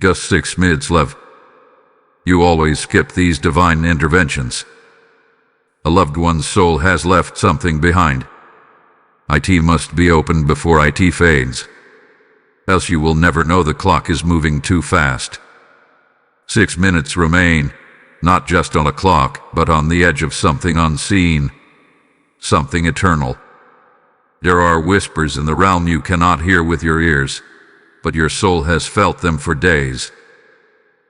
Just 6 minutes left. You always skip these divine interventions. A loved one's soul has left something behind. IT must be opened before IT fades. Else you will never know the clock is moving too fast. 6 minutes remain, not just on a clock, but on the edge of something unseen, something eternal. There are whispers in the realm you cannot hear with your ears, but your soul has felt them for days.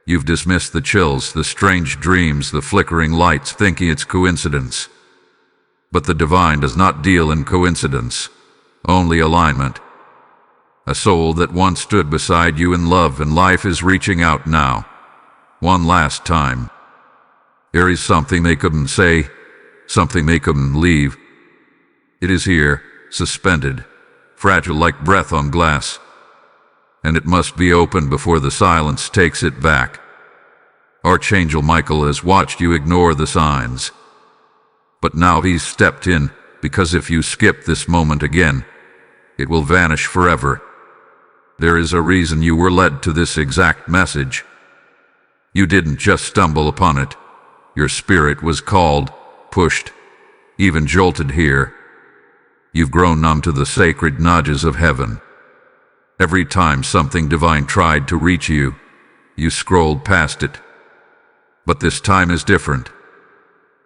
You've dismissed the chills, the strange dreams, the flickering lights, thinking it's coincidence. But the divine does not deal in coincidence, only alignment. A soul that once stood beside you in love and life is reaching out now, one last time. There is something they couldn't say, something they couldn't leave. It is here, suspended, fragile like breath on glass, and it must be opened before the silence takes it back. Archangel Michael has watched you ignore the signs, but now he's stepped in, because if you skip this moment again, it will vanish forever. There is a reason you were led to this exact message. You didn't just stumble upon it. Your spirit was called, pushed, even jolted here. You've grown numb to the sacred nudges of heaven. Every time something divine tried to reach you, you scrolled past it. But this time is different.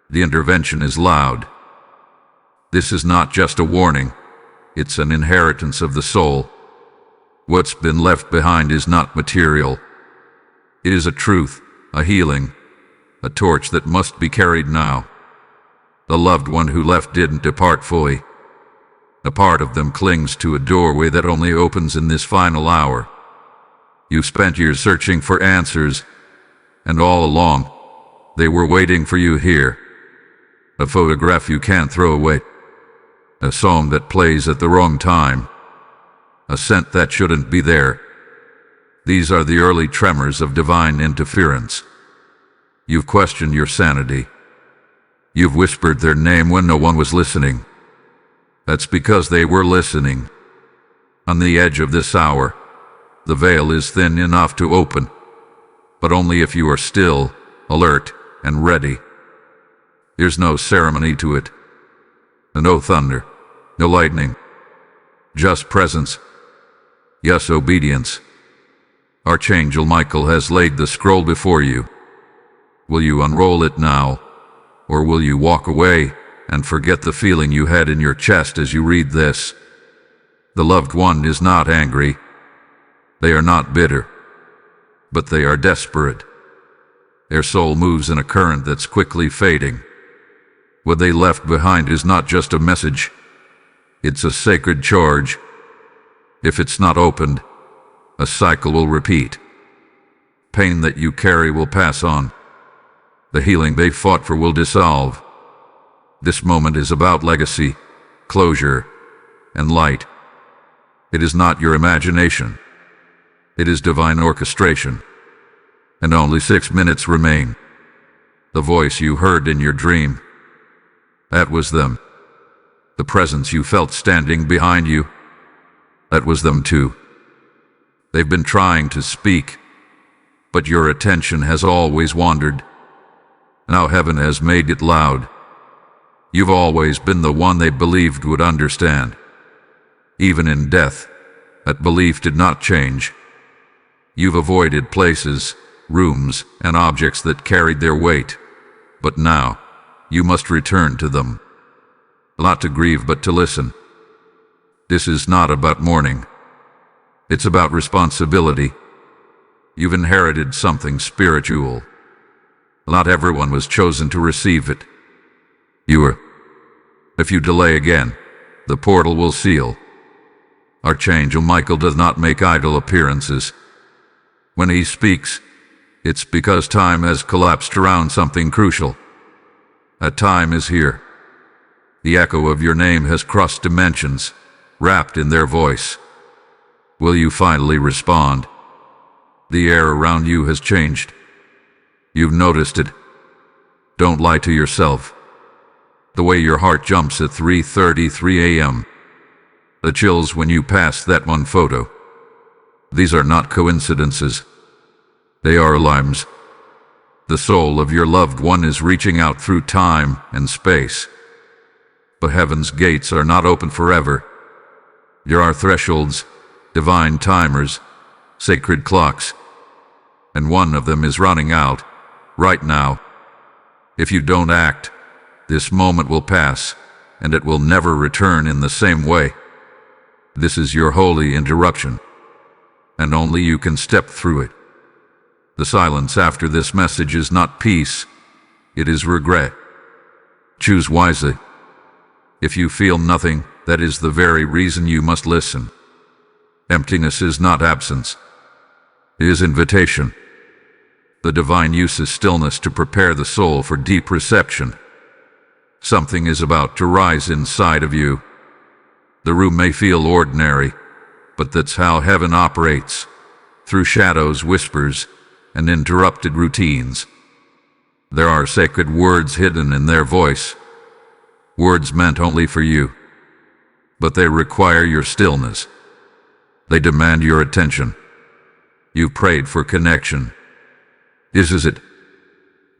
The intervention is loud. This is not just a warning, it's an inheritance of the soul. What's been left behind is not material. It is a truth, a healing, a torch that must be carried now. The loved one who left didn't depart fully. A part of them clings to a doorway that only opens in this final hour. You spent years searching for answers, and all along, they were waiting for you here. A photograph you can't throw away. A song that plays at the wrong time. A scent that shouldn't be there. These are the early tremors of divine interference. You've questioned your sanity. You've whispered their name when no one was listening. That's because they were listening. On the edge of this hour, the veil is thin enough to open, but only if you are still, alert, and ready. There's no ceremony to it. No thunder, no lightning. Just presence. Yes, obedience. Archangel Michael has laid the scroll before you. Will you unroll it now, or will you walk away and forget the feeling you had in your chest as you read this? The loved one is not angry. They are not bitter, but they are desperate. Their soul moves in a current that's quickly fading. What they left behind is not just a message. It's a sacred charge. If it's not opened, a cycle will repeat. Pain that you carry will pass on. The healing they fought for will dissolve. This moment is about legacy, closure, and light. It is not your imagination. It is divine orchestration. And only 6 minutes remain. The voice you heard in your dream, that was them. The presence you felt standing behind you, that was them too. They've been trying to speak, but your attention has always wandered. Now heaven has made it loud. You've always been the one they believed would understand. Even in death, that belief did not change. You've avoided places, rooms, and objects that carried their weight, but now you must return to them. Not to grieve, but to listen. This is not about mourning. It's about responsibility. You've inherited something spiritual. Not everyone was chosen to receive it. You were. If you delay again, the portal will seal. Archangel Michael does not make idle appearances. When he speaks, it's because time has collapsed around something crucial. That time is here. The echo of your name has crossed dimensions, wrapped in their voice. Will you finally respond? The air around you has changed. You've noticed it. Don't lie to yourself. The way your heart jumps at 3:33 a.m. The chills when you pass that one photo. These are not coincidences. They are alarms. The soul of your loved one is reaching out through time and space. But heaven's gates are not open forever. There are thresholds, divine timers, sacred clocks, and one of them is running out, right now. If you don't act, this moment will pass, and it will never return in the same way. This is your holy interruption, and only you can step through it. The silence after this message is not peace, it is regret. Choose wisely. If you feel nothing, that is the very reason you must listen. Emptiness is not absence. It is invitation. The divine uses stillness to prepare the soul for deep reception. Something is about to rise inside of you. The room may feel ordinary, but that's how heaven operates, through shadows, whispers, and interrupted routines. There are sacred words hidden in their voice, words meant only for you, but they require your stillness. They demand your attention. You prayed for connection. This is it.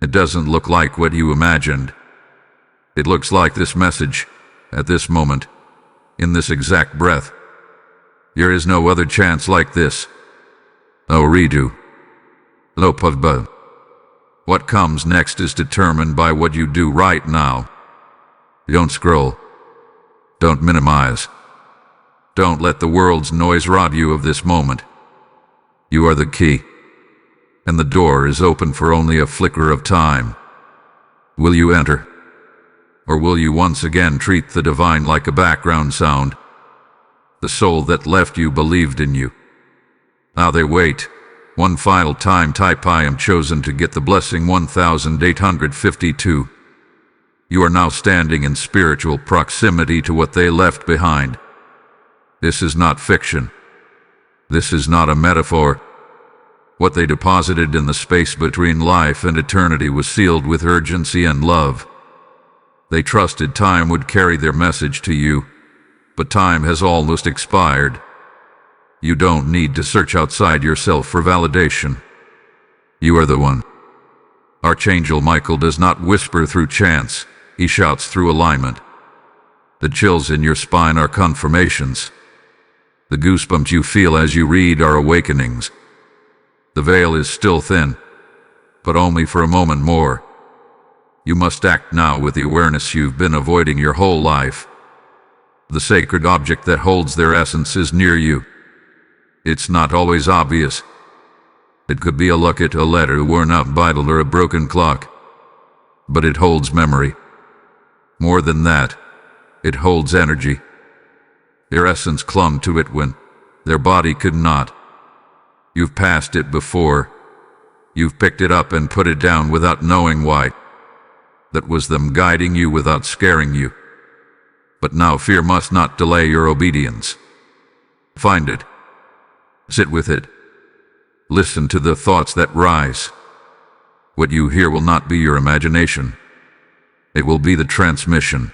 It doesn't look like what you imagined. It looks like this message, at this moment, in this exact breath. There is no other chance like this. No redo. No pavba. What comes next is determined by what you do right now. Don't scroll. Don't minimize. Don't let the world's noise rob you of this moment. You are the key, and the door is open for only a flicker of time. Will you enter? Or will you once again treat the divine like a background sound? The soul that left you believed in you. Now they wait. One final time type I am chosen to get the blessing 1852. You are now standing in spiritual proximity to what they left behind. This is not fiction. This is not a metaphor. What they deposited in the space between life and eternity was sealed with urgency and love. They trusted time would carry their message to you, but time has almost expired. You don't need to search outside yourself for validation. You are the one. Archangel Michael does not whisper through chance, he shouts through alignment. The chills in your spine are confirmations. The goosebumps you feel as you read are awakenings. The veil is still thin, but only for a moment more. You must act now with the awareness you've been avoiding your whole life. The sacred object that holds their essence is near you. It's not always obvious. It could be a locket, a letter, a worn-out Bible, or a broken clock. But it holds memory. More than that, it holds energy. Their essence clung to it when their body could not. You've passed it before. You've picked it up and put it down without knowing why. That was them guiding you without scaring you. But now fear must not delay your obedience. Find it. Sit with it. Listen to the thoughts that rise. What you hear will not be your imagination. It will be the transmission.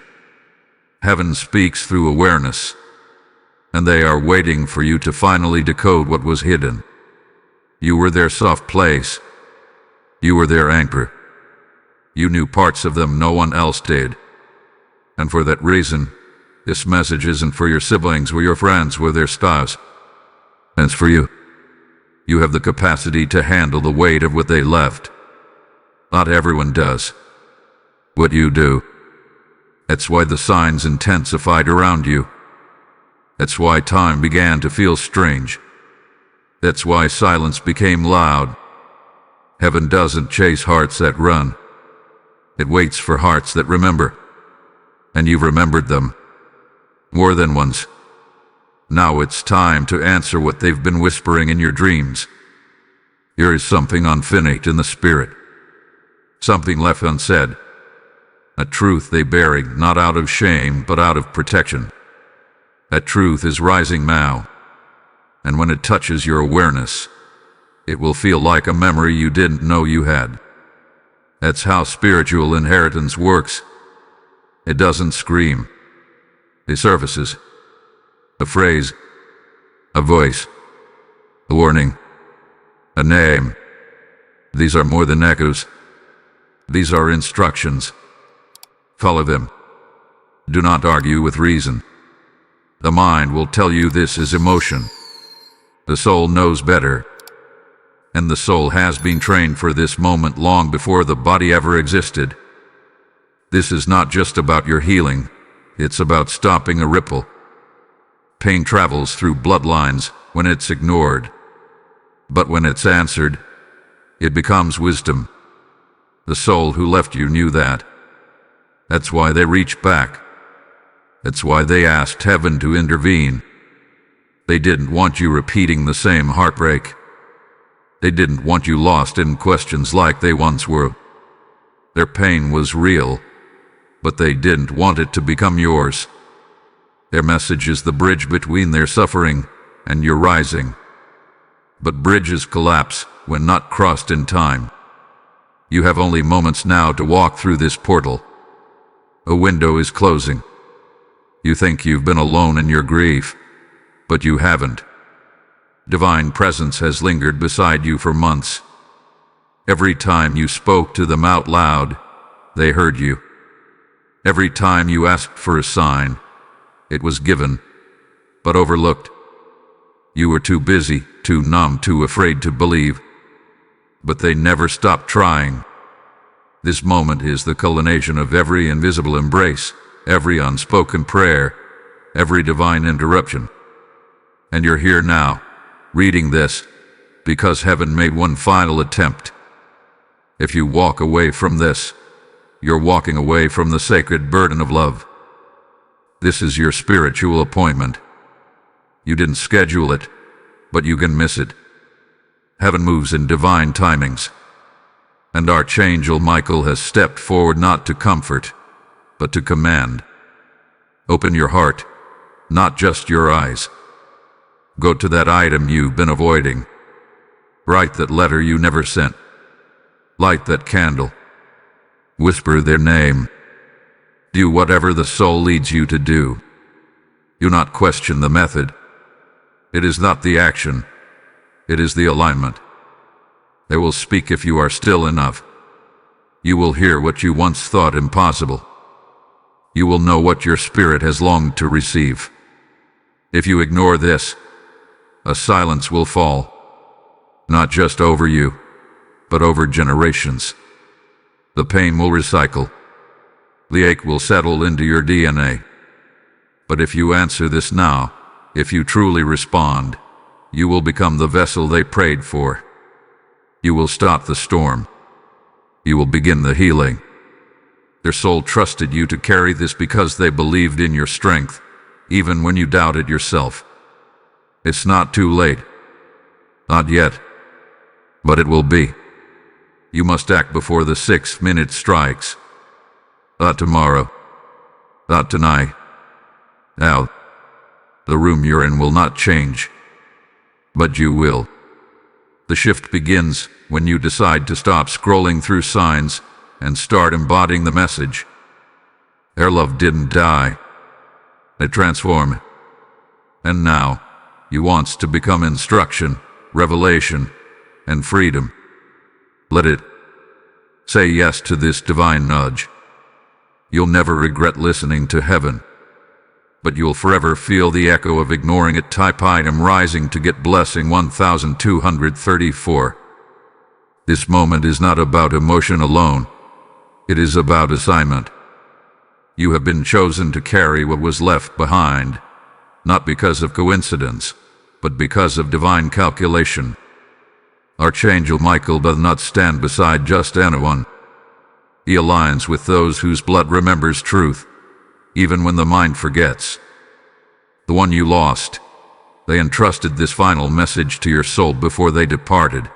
Heaven speaks through awareness, and they are waiting for you to finally decode what was hidden. You were their soft place. You were their anchor. You knew parts of them no one else did. And for that reason, this message isn't for your siblings or your friends with their stars. It's for you. You have the capacity to handle the weight of what they left. Not everyone does. What you do. That's why the signs intensified around you. That's why time began to feel strange. That's why silence became loud. Heaven doesn't chase hearts that run. It waits for hearts that remember. And you've remembered them. More than once. Now it's time to answer what they've been whispering in your dreams. Here is something unfinished in the spirit. Something left unsaid. A truth they buried, not out of shame, but out of protection. That truth is rising now. And when it touches your awareness, it will feel like a memory you didn't know you had. That's how spiritual inheritance works. It doesn't scream. It surfaces. A phrase, a voice, a warning, a name. These are more than echoes. These are instructions. Follow them. Do not argue with reason. The mind will tell you this is emotion. The soul knows better. And the soul has been trained for this moment long before the body ever existed. This is not just about your healing. It's about stopping a ripple. Pain travels through bloodlines when it's ignored. But when it's answered, it becomes wisdom. The soul who left you knew that. That's why they reached back. That's why they asked heaven to intervene. They didn't want you repeating the same heartbreak. They didn't want you lost in questions like they once were. Their pain was real, but they didn't want it to become yours. Their message is the bridge between their suffering and your rising. But bridges collapse when not crossed in time. You have only moments now to walk through this portal. A window is closing. You think you've been alone in your grief, but you haven't. Divine presence has lingered beside you for months. Every time you spoke to them out loud, they heard you. Every time you asked for a sign, it was given, but overlooked. You were too busy, too numb, too afraid to believe. But they never stopped trying. This moment is the culmination of every invisible embrace, every unspoken prayer, every divine interruption. And you're here now, reading this, because heaven made one final attempt. If you walk away from this, you're walking away from the sacred burden of love. This is your spiritual appointment. You didn't schedule it, but you can miss it. Heaven moves in divine timings. And Archangel Michael has stepped forward not to comfort, but to command. Open your heart, not just your eyes. Go to that item you've been avoiding. Write that letter you never sent. Light that candle. Whisper their name. Do whatever the soul leads you to do. Do not question the method. It is not the action. It is the alignment. They will speak if you are still enough. You will hear what you once thought impossible. You will know what your spirit has longed to receive. If you ignore this, a silence will fall, not just over you, but over generations. The pain will recycle. The ache will settle into your DNA. But if you answer this now, if you truly respond, you will become the vessel they prayed for. You will stop the storm. You will begin the healing. Their soul trusted you to carry this because they believed in your strength, even when you doubted yourself. It's not too late. Not yet. But it will be. You must act before the 6-minute strikes. Not tomorrow. Not tonight. Now, the room you're in will not change. But you will. The shift begins when you decide to stop scrolling through signs and start embodying the message. Their love didn't die. It transformed. And now, you want to become instruction, revelation, and freedom. Let it. Say yes to this divine nudge. You'll never regret listening to heaven. But you'll forever feel the echo of ignoring it. Type item rising to get blessing 1234. This moment is not about emotion alone. It is about assignment. You have been chosen to carry what was left behind, not because of coincidence, but because of divine calculation. Archangel Michael does not stand beside just anyone. He aligns with those whose blood remembers truth, even when the mind forgets. The one you lost, they entrusted this final message to your soul before they departed.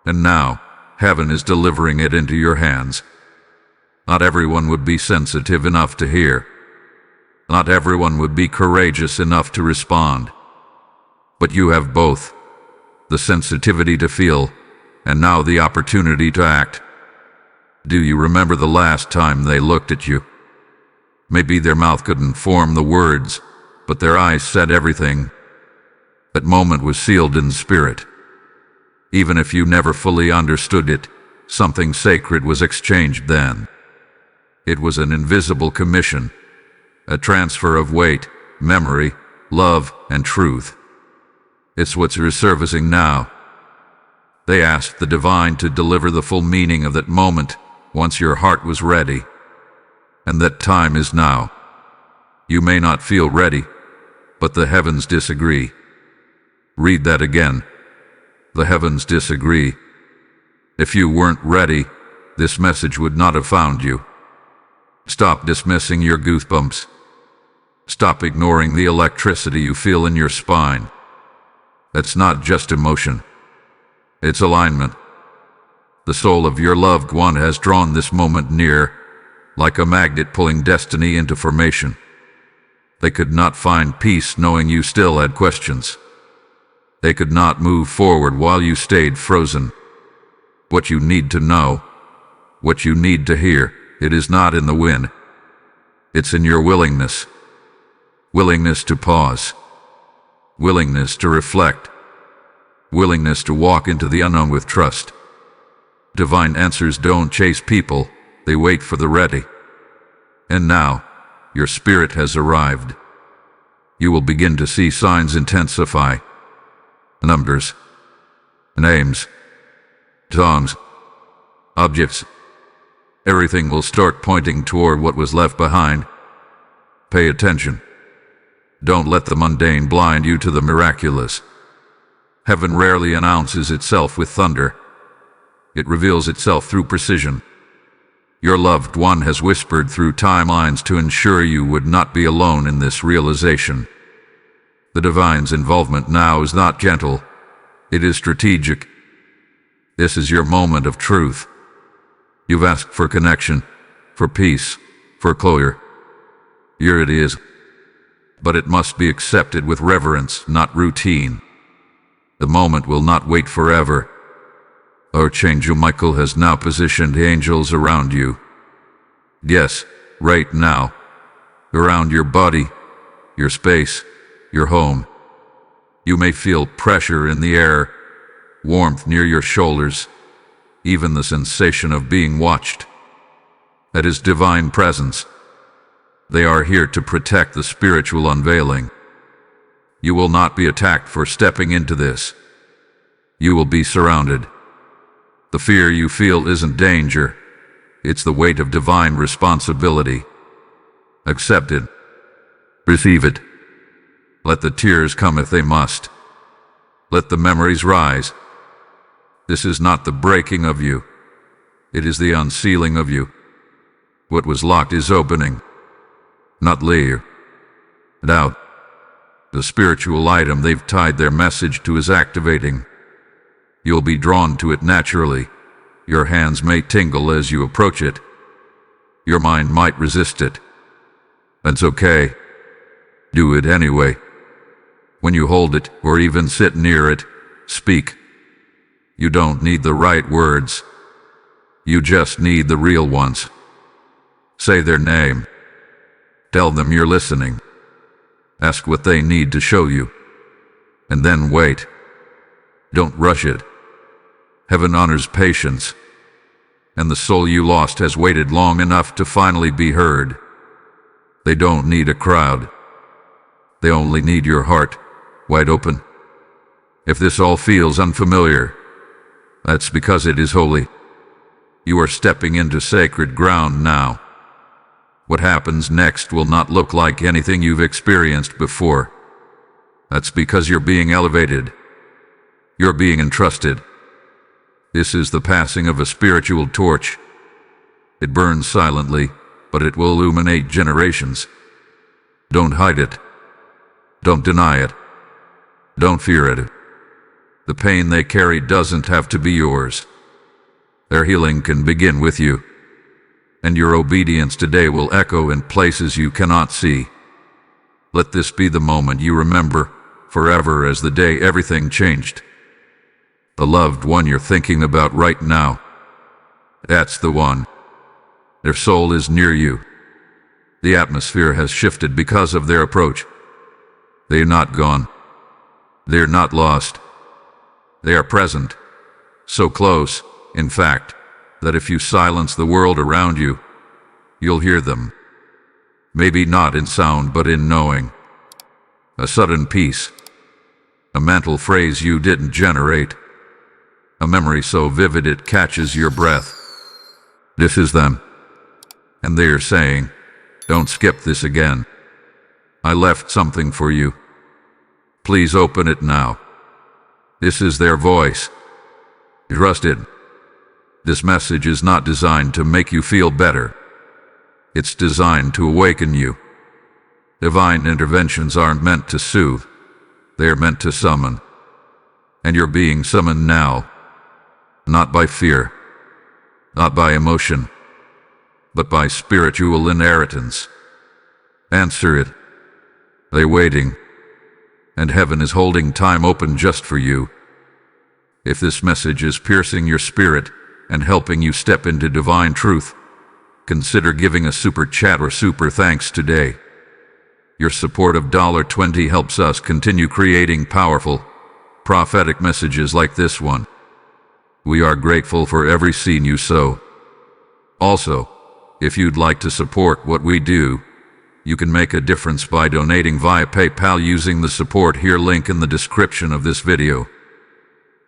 And now, heaven is delivering it into your hands. Not everyone would be sensitive enough to hear. Not everyone would be courageous enough to respond. But you have both. The sensitivity to feel, and now the opportunity to act. Do you remember the last time they looked at you? Maybe their mouth couldn't form the words, but their eyes said everything. That moment was sealed in spirit. Even if you never fully understood it, something sacred was exchanged then. It was an invisible commission, a transfer of weight, memory, love, and truth. It's what's resurfacing now. They asked the divine to deliver the full meaning of that moment once your heart was ready. And that time is now. You may not feel ready, but the heavens disagree. Read that again. The heavens disagree. If you weren't ready, this message would not have found you. Stop dismissing your goosebumps. Stop ignoring the electricity you feel in your spine. That's not just emotion. It's alignment. The soul of your loved one has drawn this moment near, like a magnet pulling destiny into formation. They could not find peace knowing you still had questions. They could not move forward while you stayed frozen. What you need to know, what you need to hear, it is not in the wind. It's in your willingness. Willingness to pause. Willingness to reflect. Willingness to walk into the unknown with trust. Divine answers don't chase people, they wait for the ready. And now, your spirit has arrived. You will begin to see signs intensify. Numbers, names, tongues, objects. Everything will start pointing toward what was left behind. Pay attention. Don't let the mundane blind you to the miraculous. Heaven rarely announces itself with thunder. It reveals itself through precision. Your loved one has whispered through timelines to ensure you would not be alone in this realization. The divine's involvement now is not gentle. It is strategic. This is your moment of truth. You've asked for connection, for peace, for closure. Here it is. But it must be accepted with reverence, not routine. The moment will not wait forever. Archangel Michael has now positioned angels around you. Yes, right now. Around your body, your space, your home. You may feel pressure in the air, warmth near your shoulders, even the sensation of being watched. That is divine presence. They are here to protect the spiritual unveiling. You will not be attacked for stepping into this. You will be surrounded. The fear you feel isn't danger. It's the weight of divine responsibility. Accept it. Receive it. Let the tears come if they must. Let the memories rise. This is not the breaking of you. It is the unsealing of you. What was locked is opening. Not leave. Doubt. The spiritual item they've tied their message to is activating. You'll be drawn to it naturally. Your hands may tingle as you approach it. Your mind might resist it. That's okay. Do it anyway. When you hold it, or even sit near it, speak. You don't need the right words. You just need the real ones. Say their name. Tell them you're listening. Ask what they need to show you. And then wait. Don't rush it. Heaven honors patience. And the soul you lost has waited long enough to finally be heard. They don't need a crowd. They only need your heart, wide open. If this all feels unfamiliar, that's because it is holy. You are stepping into sacred ground now. What happens next will not look like anything you've experienced before. That's because you're being elevated. You're being entrusted. This is the passing of a spiritual torch. It burns silently, but it will illuminate generations. Don't hide it. Don't deny it. Don't fear it. The pain they carry doesn't have to be yours. Their healing can begin with you. And your obedience today will echo in places you cannot see. Let this be the moment you remember forever as the day everything changed. The loved one you're thinking about right now. That's the one. Their soul is near you. The atmosphere has shifted because of their approach. They're not gone. They're not lost. They are present, So close, in fact, that if you silence the world around you, you'll hear them. Maybe not in sound, but in knowing. A sudden peace. A mental phrase you didn't generate. A memory so vivid it catches your breath. This is them. And they're saying, don't skip this again. I left something for you. Please open it now. This is their voice. Trusted. This message is not designed to make you feel better. It's designed to awaken you. Divine interventions aren't meant to soothe. They're meant to summon. And you're being summoned now. Not by fear. Not by emotion. But by spiritual inheritance. Answer it. They're waiting. And heaven is holding time open just for you. If this message is piercing your spirit and helping you step into divine truth, consider giving a super chat or super thanks today. Your support of $20 helps us continue creating powerful, prophetic messages like this one. We are grateful for every seed you sow. Also, if you'd like to support what we do, you can make a difference by donating via PayPal using the support here link in the description of this video.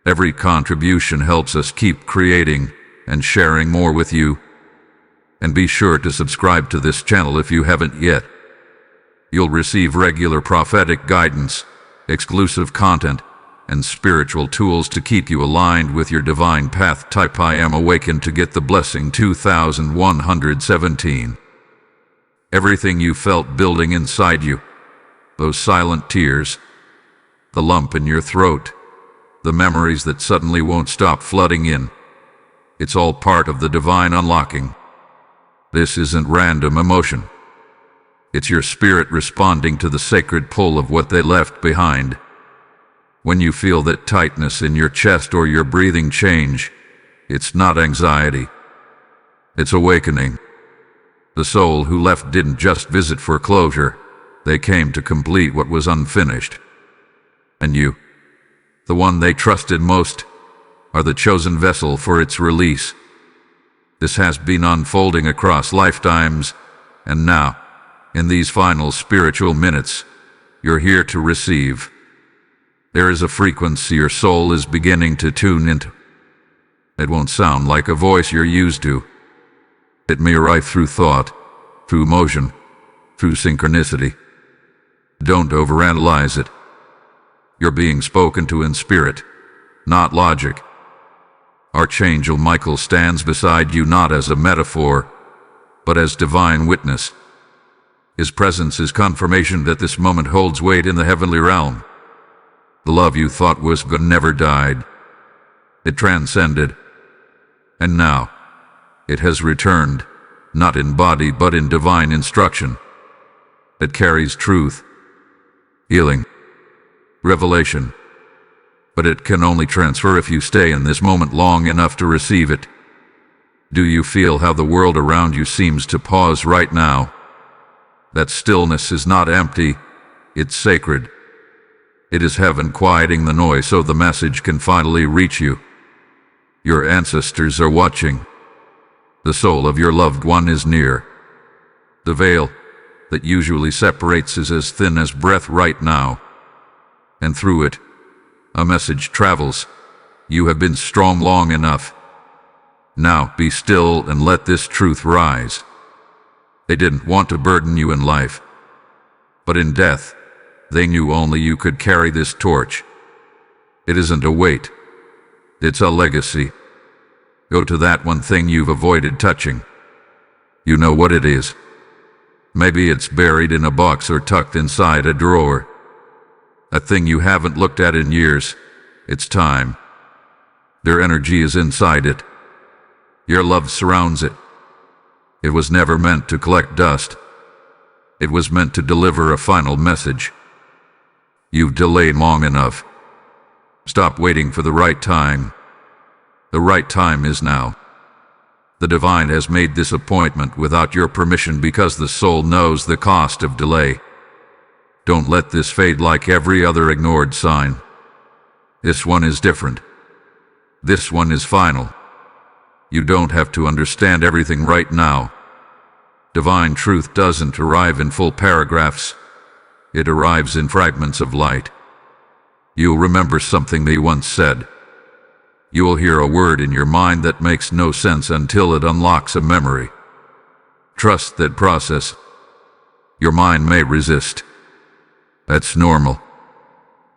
Every contribution helps us keep creating and sharing more with you. And be sure to subscribe to this channel if you haven't yet. You'll receive regular prophetic guidance, exclusive content, and spiritual tools to keep you aligned with your divine path. Type I am awakened to get the blessing 2117. Everything you felt building inside you, those silent tears, the lump in your throat, the memories that suddenly won't stop flooding in, it's all part of the divine unlocking. This isn't random emotion. It's your spirit responding to the sacred pull of what they left behind. When you feel that tightness in your chest or your breathing change, it's not anxiety. It's awakening. The soul who left didn't just visit for closure. They came to complete what was unfinished. And you, the one they trusted most, are the chosen vessel for its release. This has been unfolding across lifetimes, and now, in these final spiritual minutes, you're here to receive. There is a frequency your soul is beginning to tune into. It won't sound like a voice you're used to. It may arrive through thought, through emotion, through synchronicity. Don't overanalyze it. You're being spoken to in spirit, not logic. Archangel Michael stands beside you not as a metaphor, but as divine witness. His presence is confirmation that this moment holds weight in the heavenly realm. The love you thought was gone never died. It transcended. And now, it has returned, not in body but in divine instruction. It carries truth, healing, revelation. But it can only transfer if you stay in this moment long enough to receive it. Do you feel how the world around you seems to pause right now? That stillness is not empty, it's sacred. It is heaven quieting the noise so the message can finally reach you. Your ancestors are watching. The soul of your loved one is near. The veil that usually separates is as thin as breath right now. And through it, a message travels. You have been strong long enough. Now be still and let this truth rise. They didn't want to burden you in life. But in death, they knew only you could carry this torch. It isn't a weight. It's a legacy. Go to that one thing you've avoided touching. You know what it is. Maybe it's buried in a box or tucked inside a drawer. A thing you haven't looked at in years. It's time. Their energy is inside it. Your love surrounds it. It was never meant to collect dust. It was meant to deliver a final message. You've delayed long enough. Stop waiting for the right time. The right time is now. The divine has made this appointment without your permission because the soul knows the cost of delay. Don't let this fade like every other ignored sign. This one is different. This one is final. You don't have to understand everything right now. Divine truth doesn't arrive in full paragraphs. It arrives in fragments of light. You'll remember something they once said. You will hear a word in your mind that makes no sense until it unlocks a memory. Trust that process. Your mind may resist. That's normal.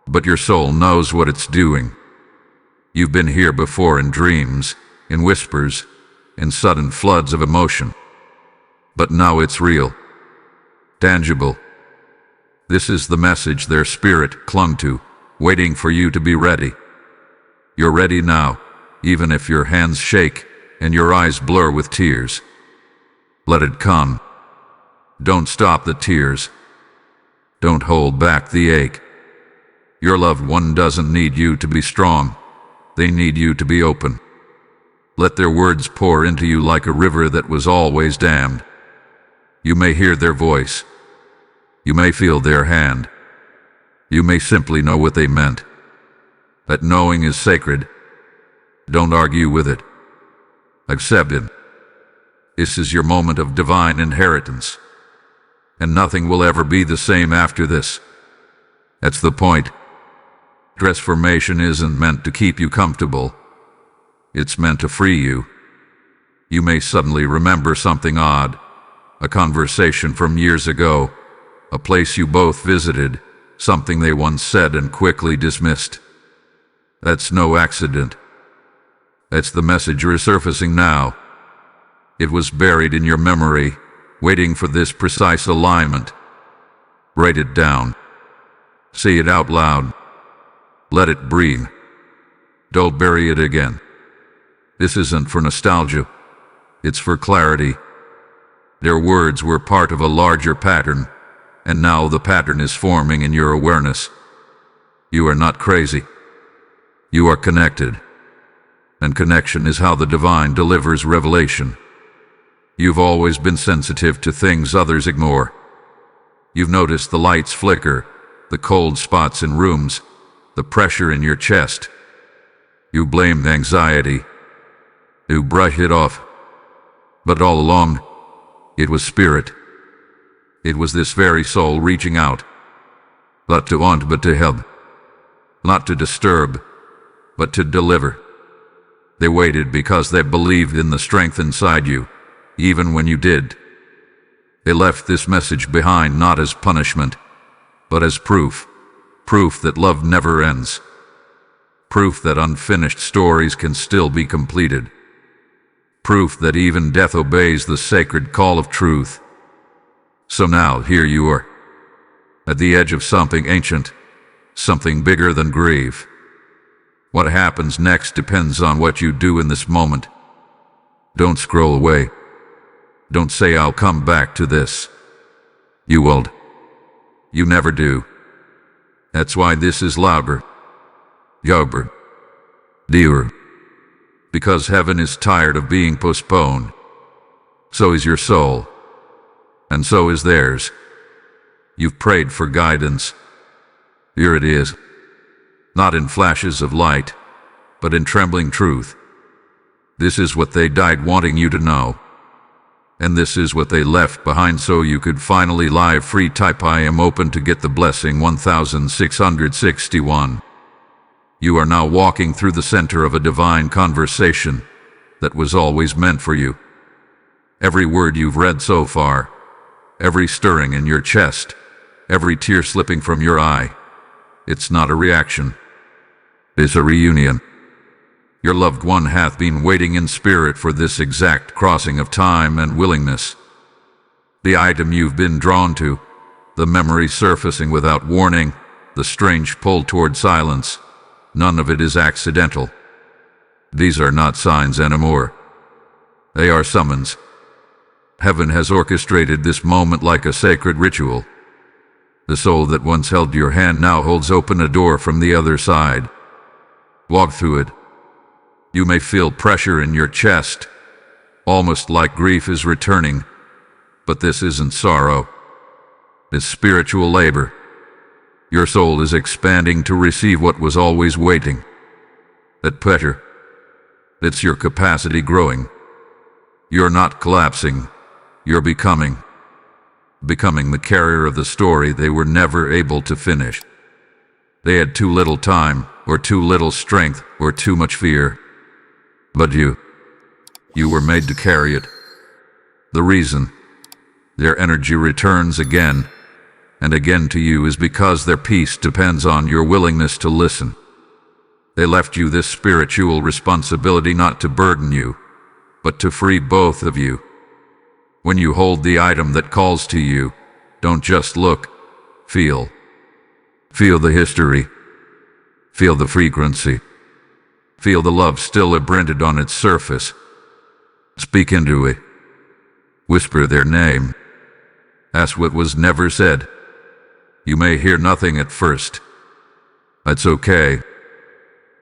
But your soul knows what it's doing. You've been here before in dreams, in whispers, in sudden floods of emotion. But now it's real. Tangible. This is the message their spirit clung to, waiting for you to be ready. You're ready now, even if your hands shake and your eyes blur with tears. Let it come. Don't stop the tears. Don't hold back the ache. Your loved one doesn't need you to be strong. They need you to be open. Let their words pour into you like a river that was always dammed. You may hear their voice. You may feel their hand. You may simply know what they meant. That knowing is sacred. Don't argue with it. Accept it. This is your moment of divine inheritance. And nothing will ever be the same after this. That's the point. Transformation isn't meant to keep you comfortable. It's meant to free you. You may suddenly remember something odd. A conversation from years ago. A place you both visited. Something they once said and quickly dismissed. That's no accident. That's the message resurfacing now. It was buried in your memory, waiting for this precise alignment. Write it down. Say it out loud. Let it breathe. Don't bury it again. This isn't for nostalgia. It's for clarity. Their words were part of a larger pattern, and now the pattern is forming in your awareness. You are not crazy. You are connected. And connection is how the divine delivers revelation. You've always been sensitive to things others ignore. You've noticed the lights flicker, the cold spots in rooms, the pressure in your chest. You blamed anxiety. You brush it off. But all along, it was spirit. It was this very soul reaching out. Not to want, but to help. Not to disturb, but to deliver. They waited because they believed in the strength inside you, even when you did. They left this message behind not as punishment, but as proof. Proof that love never ends. Proof that unfinished stories can still be completed. Proof that even death obeys the sacred call of truth. So now, here you are, at the edge of something ancient, something bigger than grief. What happens next depends on what you do in this moment. Don't scroll away. Don't say, I'll come back to this. You won't. You never do. That's why this is louder, younger, dearer. Because heaven is tired of being postponed. So is your soul. And so is theirs. You've prayed for guidance. Here it is. Not in flashes of light, but in trembling truth. This is what they died wanting you to know. And this is what they left behind so you could finally lie free. Type I am open to get the blessing 1661. You are now walking through the center of a divine conversation that was always meant for you. Every word you've read so far, every stirring in your chest, every tear slipping from your eye, it's not a reaction. It's a reunion. Your loved one hath been waiting in spirit for this exact crossing of time and willingness. The item you've been drawn to, the memory surfacing without warning, the strange pull toward silence, none of it is accidental. These are not signs anymore. They are summons. Heaven has orchestrated this moment like a sacred ritual. The soul that once held your hand now holds open a door from the other side. Walk through it. You may feel pressure in your chest, almost like grief is returning, but this isn't sorrow. It's spiritual labor. Your soul is expanding to receive what was always waiting. That pressure, It's your capacity growing. You're not collapsing. You're becoming the carrier of the story they were never able to finish. They had too little time, or too little strength, or too much fear. But you were made to carry it. The reason their energy returns again and again to you is because their peace depends on your willingness to listen. They left you this spiritual responsibility not to burden you, but to free both of you. When you hold the item that calls to you, don't just look, feel. Feel the history. Feel the frequency. Feel the love still imprinted on its surface. Speak into it. Whisper their name. Ask what was never said. You may hear nothing at first. That's okay.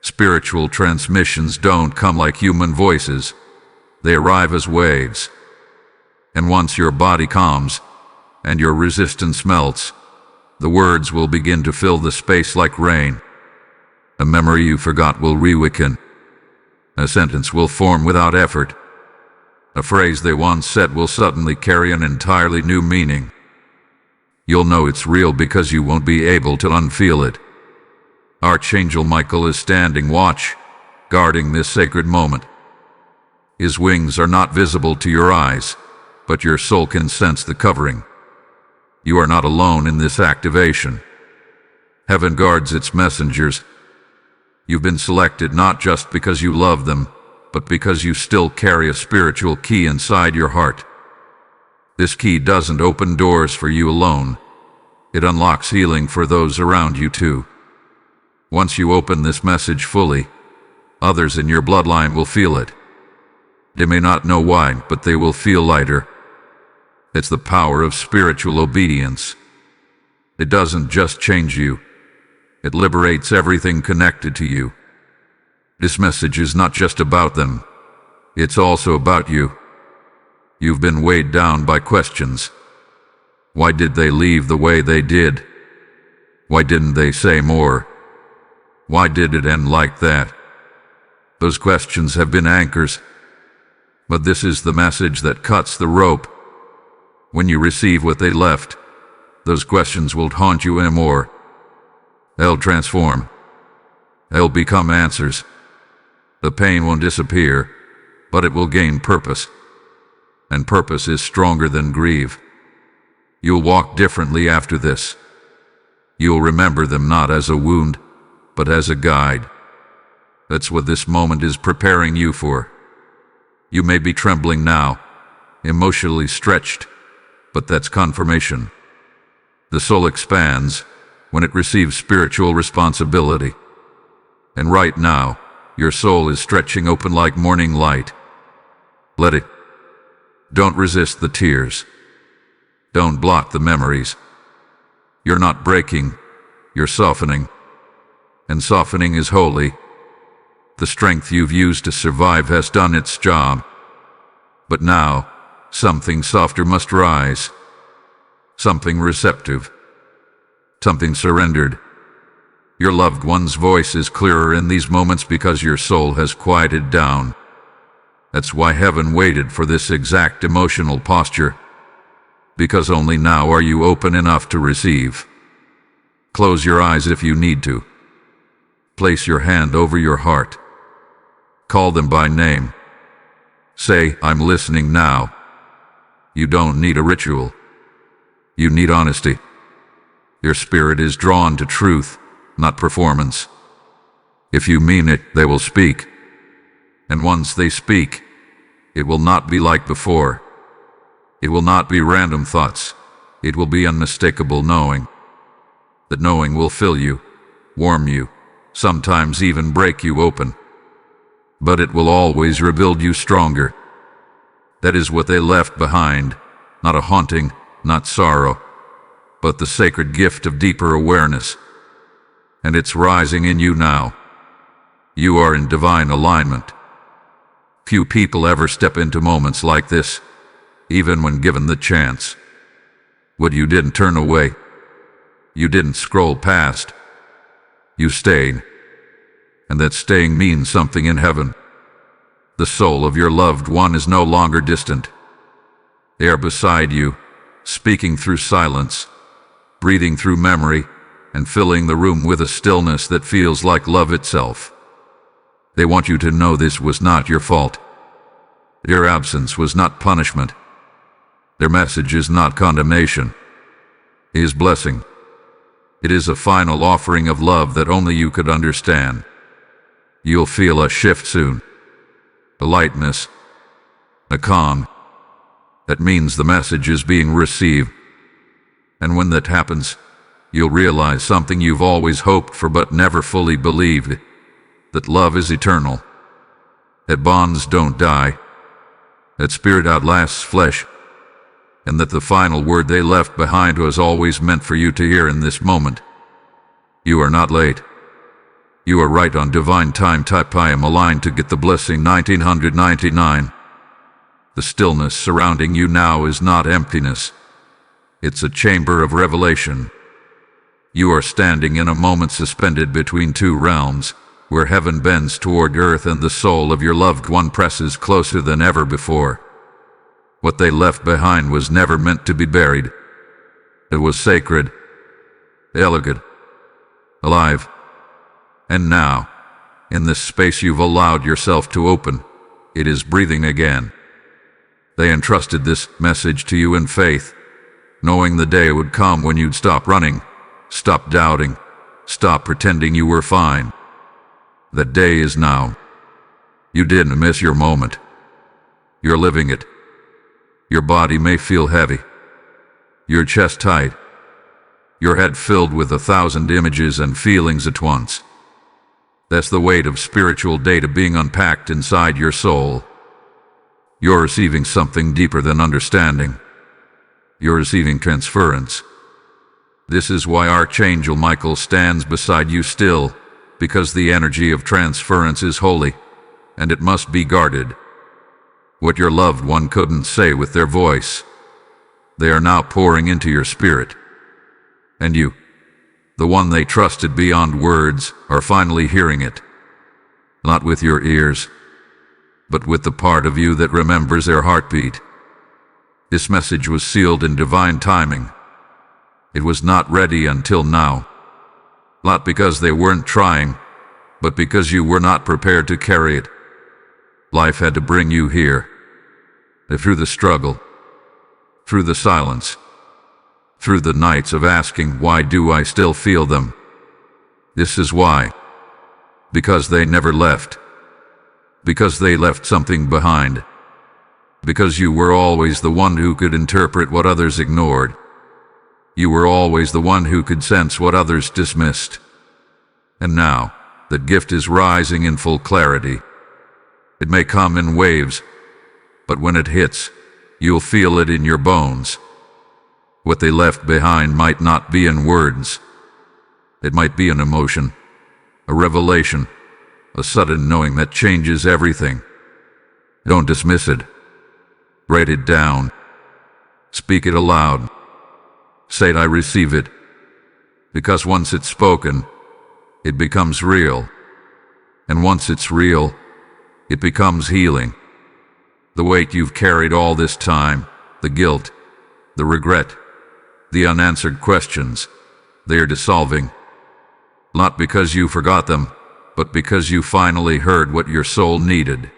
Spiritual transmissions don't come like human voices. They arrive as waves. And once your body calms and your resistance melts, the words will begin to fill the space like rain. A memory you forgot will reawaken. A sentence will form without effort. A phrase they once said will suddenly carry an entirely new meaning. You'll know it's real because you won't be able to unfeel it. Archangel Michael is standing watch, guarding this sacred moment. His wings are not visible to your eyes, but your soul can sense the covering. You are not alone in this activation. Heaven guards its messengers. You've been selected not just because you love them, but because you still carry a spiritual key inside your heart. This key doesn't open doors for you alone. It unlocks healing for those around you too. Once you open this message fully, others in your bloodline will feel it. They may not know why, but they will feel lighter. It's the power of spiritual obedience. It doesn't just change you. It liberates everything connected to you. This message is not just about them. It's also about you. You've been weighed down by questions. Why did they leave the way they did? Why didn't they say more? Why did it end like that? Those questions have been anchors. But this is the message that cuts the rope. When you receive what they left, those questions will haunt you anymore. They'll transform. They'll become answers. The pain won't disappear, but it will gain purpose. And purpose is stronger than grief. You'll walk differently after this. You'll remember them not as a wound, but as a guide. That's what this moment is preparing you for. You may be trembling now, emotionally stretched, but that's confirmation. The soul expands when it receives spiritual responsibility. And right now, your soul is stretching open like morning light. Let it. Don't resist the tears. Don't block the memories. You're not breaking, you're softening. And softening is holy. The strength you've used to survive has done its job. But now, something softer must rise. Something receptive. Something surrendered. Your loved one's voice is clearer in these moments because your soul has quieted down. That's why heaven waited for this exact emotional posture. Because only now are you open enough to receive. Close your eyes if you need to. Place your hand over your heart. Call them by name. Say, I'm listening now. You don't need a ritual. You need honesty. Your spirit is drawn to truth, not performance. If you mean it, they will speak. And once they speak, it will not be like before. It will not be random thoughts. It will be unmistakable knowing. That knowing will fill you, warm you, sometimes even break you open. But it will always rebuild you stronger. That is what they left behind, not a haunting, not sorrow, but the sacred gift of deeper awareness. And it's rising in you now. You are in divine alignment. Few people ever step into moments like this, even when given the chance. But you didn't turn away. You didn't scroll past. You stayed. And that staying means something in heaven. The soul of your loved one is no longer distant. They are beside you, speaking through silence, breathing through memory, and filling the room with a stillness that feels like love itself. They want you to know this was not your fault. Your absence was not punishment. Their message is not condemnation. It is blessing. It is a final offering of love that only you could understand. You'll feel a shift soon. A lightness. A calm. That means the message is being received. And when that happens, you'll realize something you've always hoped for but never fully believed. That love is eternal. That bonds don't die. That spirit outlasts flesh. And that the final word they left behind was always meant for you to hear in this moment. You are not late. You are right on divine time. Type I am aligned to get the blessing. 1999. The stillness surrounding you now is not emptiness. It's a chamber of revelation. You are standing in a moment suspended between two realms, where heaven bends toward earth and the soul of your loved one presses closer than ever before. What they left behind was never meant to be buried. It was sacred, elegant, alive. And now, in this space you've allowed yourself to open, it is breathing again. They entrusted this message to you in faith, knowing the day would come when you'd stop running, stop doubting, stop pretending you were fine. That day is now. You didn't miss your moment. You're living it. Your body may feel heavy. Your chest tight. Your head filled with 1,000 images and feelings at once. That's the weight of spiritual data being unpacked inside your soul. You're receiving something deeper than understanding. You're receiving transference. This is why Archangel Michael stands beside you still, because the energy of transference is holy, and it must be guarded. What your loved one couldn't say with their voice, they are now pouring into your spirit. And you, the one they trusted beyond words, are finally hearing it. Not with your ears, but with the part of you that remembers their heartbeat. This message was sealed in divine timing. It was not ready until now. Not because they weren't trying, but because you were not prepared to carry it. Life had to bring you here. Through the struggle, through the silence, through the nights of asking, why do I still feel them? This is why. Because they never left. Because they left something behind. Because you were always the one who could interpret what others ignored. You were always the one who could sense what others dismissed. And now, that gift is rising in full clarity. It may come in waves, but when it hits, you'll feel it in your bones. What they left behind might not be in words. It might be an emotion, a revelation, a sudden knowing that changes everything. Don't dismiss it. Write it down. Speak it aloud. Say, I receive it. Because once it's spoken, it becomes real. And once it's real, it becomes healing. The weight you've carried all this time, the guilt, the regret, the unanswered questions, they are dissolving. Not because you forgot them, but because you finally heard what your soul needed.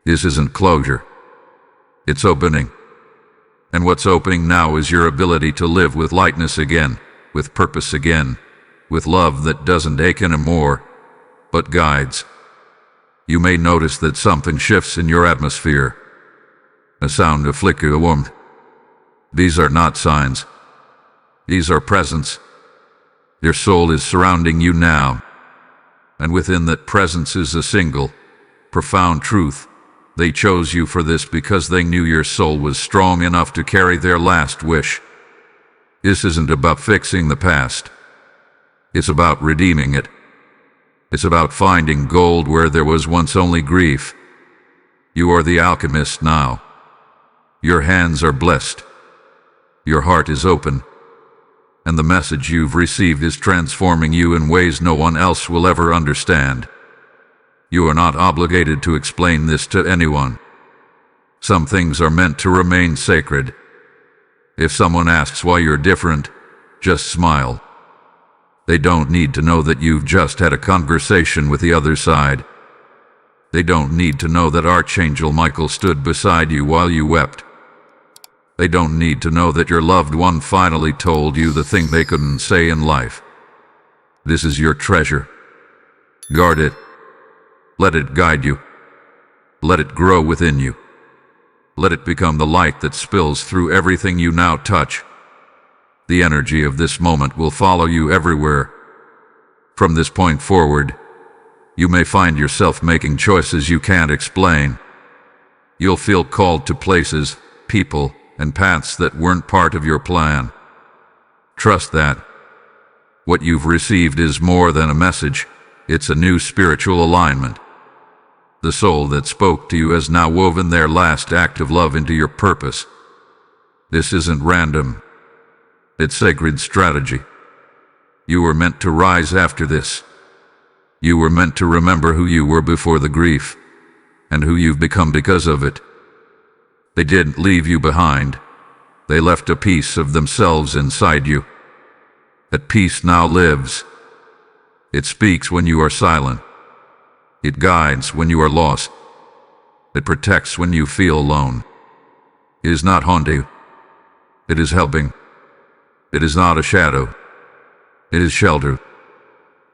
This isn't closure. It's opening. And what's opening now is your ability to live with lightness again, with purpose again, with love that doesn't ache anymore, but guides. You may notice that something shifts in your atmosphere. A sound, a flicker, a warmth. These are not signs. These are presence. Your soul is surrounding you now. And within that presence is a single, profound truth. They chose you for this because they knew your soul was strong enough to carry their last wish. This isn't about fixing the past. It's about redeeming it. It's about finding gold where there was once only grief. You are the alchemist now. Your hands are blessed. Your heart is open. And the message you've received is transforming you in ways no one else will ever understand. You are not obligated to explain this to anyone. Some things are meant to remain sacred. If someone asks why you're different, just smile. They don't need to know that you've just had a conversation with the other side. They don't need to know that Archangel Michael stood beside you while you wept. They don't need to know that your loved one finally told you the thing they couldn't say in life. This is your treasure. Guard it. Let it guide you. Let it grow within you. Let it become the light that spills through everything you now touch. The energy of this moment will follow you everywhere. From this point forward, you may find yourself making choices you can't explain. You'll feel called to places, people, and paths that weren't part of your plan. Trust that. What you've received is more than a message. It's a new spiritual alignment. The soul that spoke to you has now woven their last act of love into your purpose. This isn't random. It's sacred strategy. You were meant to rise after this. You were meant to remember who you were before the grief, and who you've become because of it. They didn't leave you behind. They left a piece of themselves inside you. That piece now lives. It speaks when you are silent. It guides when you are lost. It protects when you feel alone. It is not haunting. It is helping. It is not a shadow. It is shelter.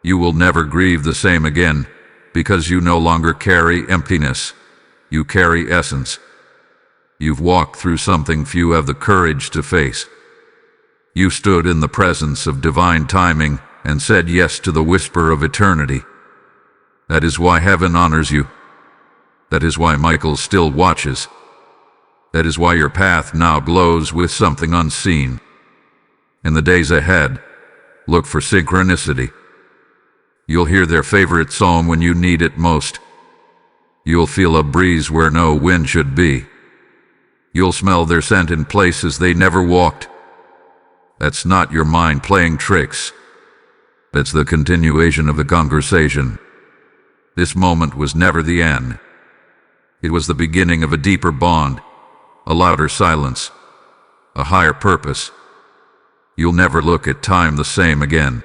You will never grieve the same again, because you no longer carry emptiness. You carry essence. You've walked through something few have the courage to face. You stood in the presence of divine timing and said yes to the whisper of eternity. That is why heaven honors you. That is why Michael still watches. That is why your path now glows with something unseen. In the days ahead, look for synchronicity. You'll hear their favorite song when you need it most. You'll feel a breeze where no wind should be. You'll smell their scent in places they never walked. That's not your mind playing tricks. That's the continuation of the conversation. This moment was never the end. It was the beginning of a deeper bond, a louder silence, a higher purpose. You'll never look at time the same again.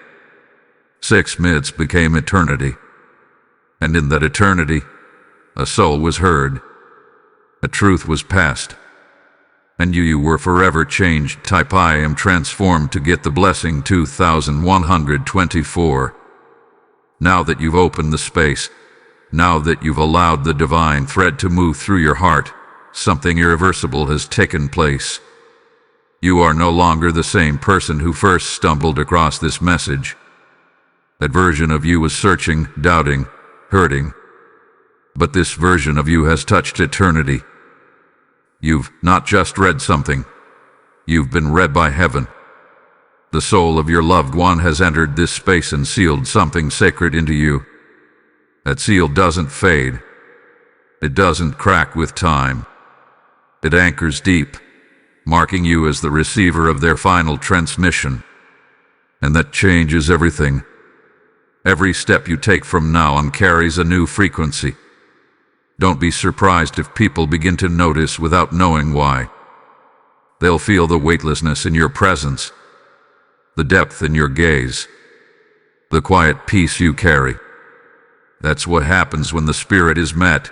6 minutes became eternity. And in that eternity, a soul was heard. A truth was passed. And you were forever changed. Type I am transformed to get the blessing 2124. Now that you've opened the space, now that you've allowed the divine thread to move through your heart, something irreversible has taken place. You are no longer the same person who first stumbled across this message. That version of you was searching, doubting, hurting. But this version of you has touched eternity. You've not just read something. You've been read by heaven. The soul of your loved one has entered this space and sealed something sacred into you. That seal doesn't fade. It doesn't crack with time. It anchors deep, marking you as the receiver of their final transmission. And that changes everything. Every step you take from now on carries a new frequency. Don't be surprised if people begin to notice without knowing why. They'll feel the weightlessness in your presence, the depth in your gaze, the quiet peace you carry. That's what happens when the spirit is met,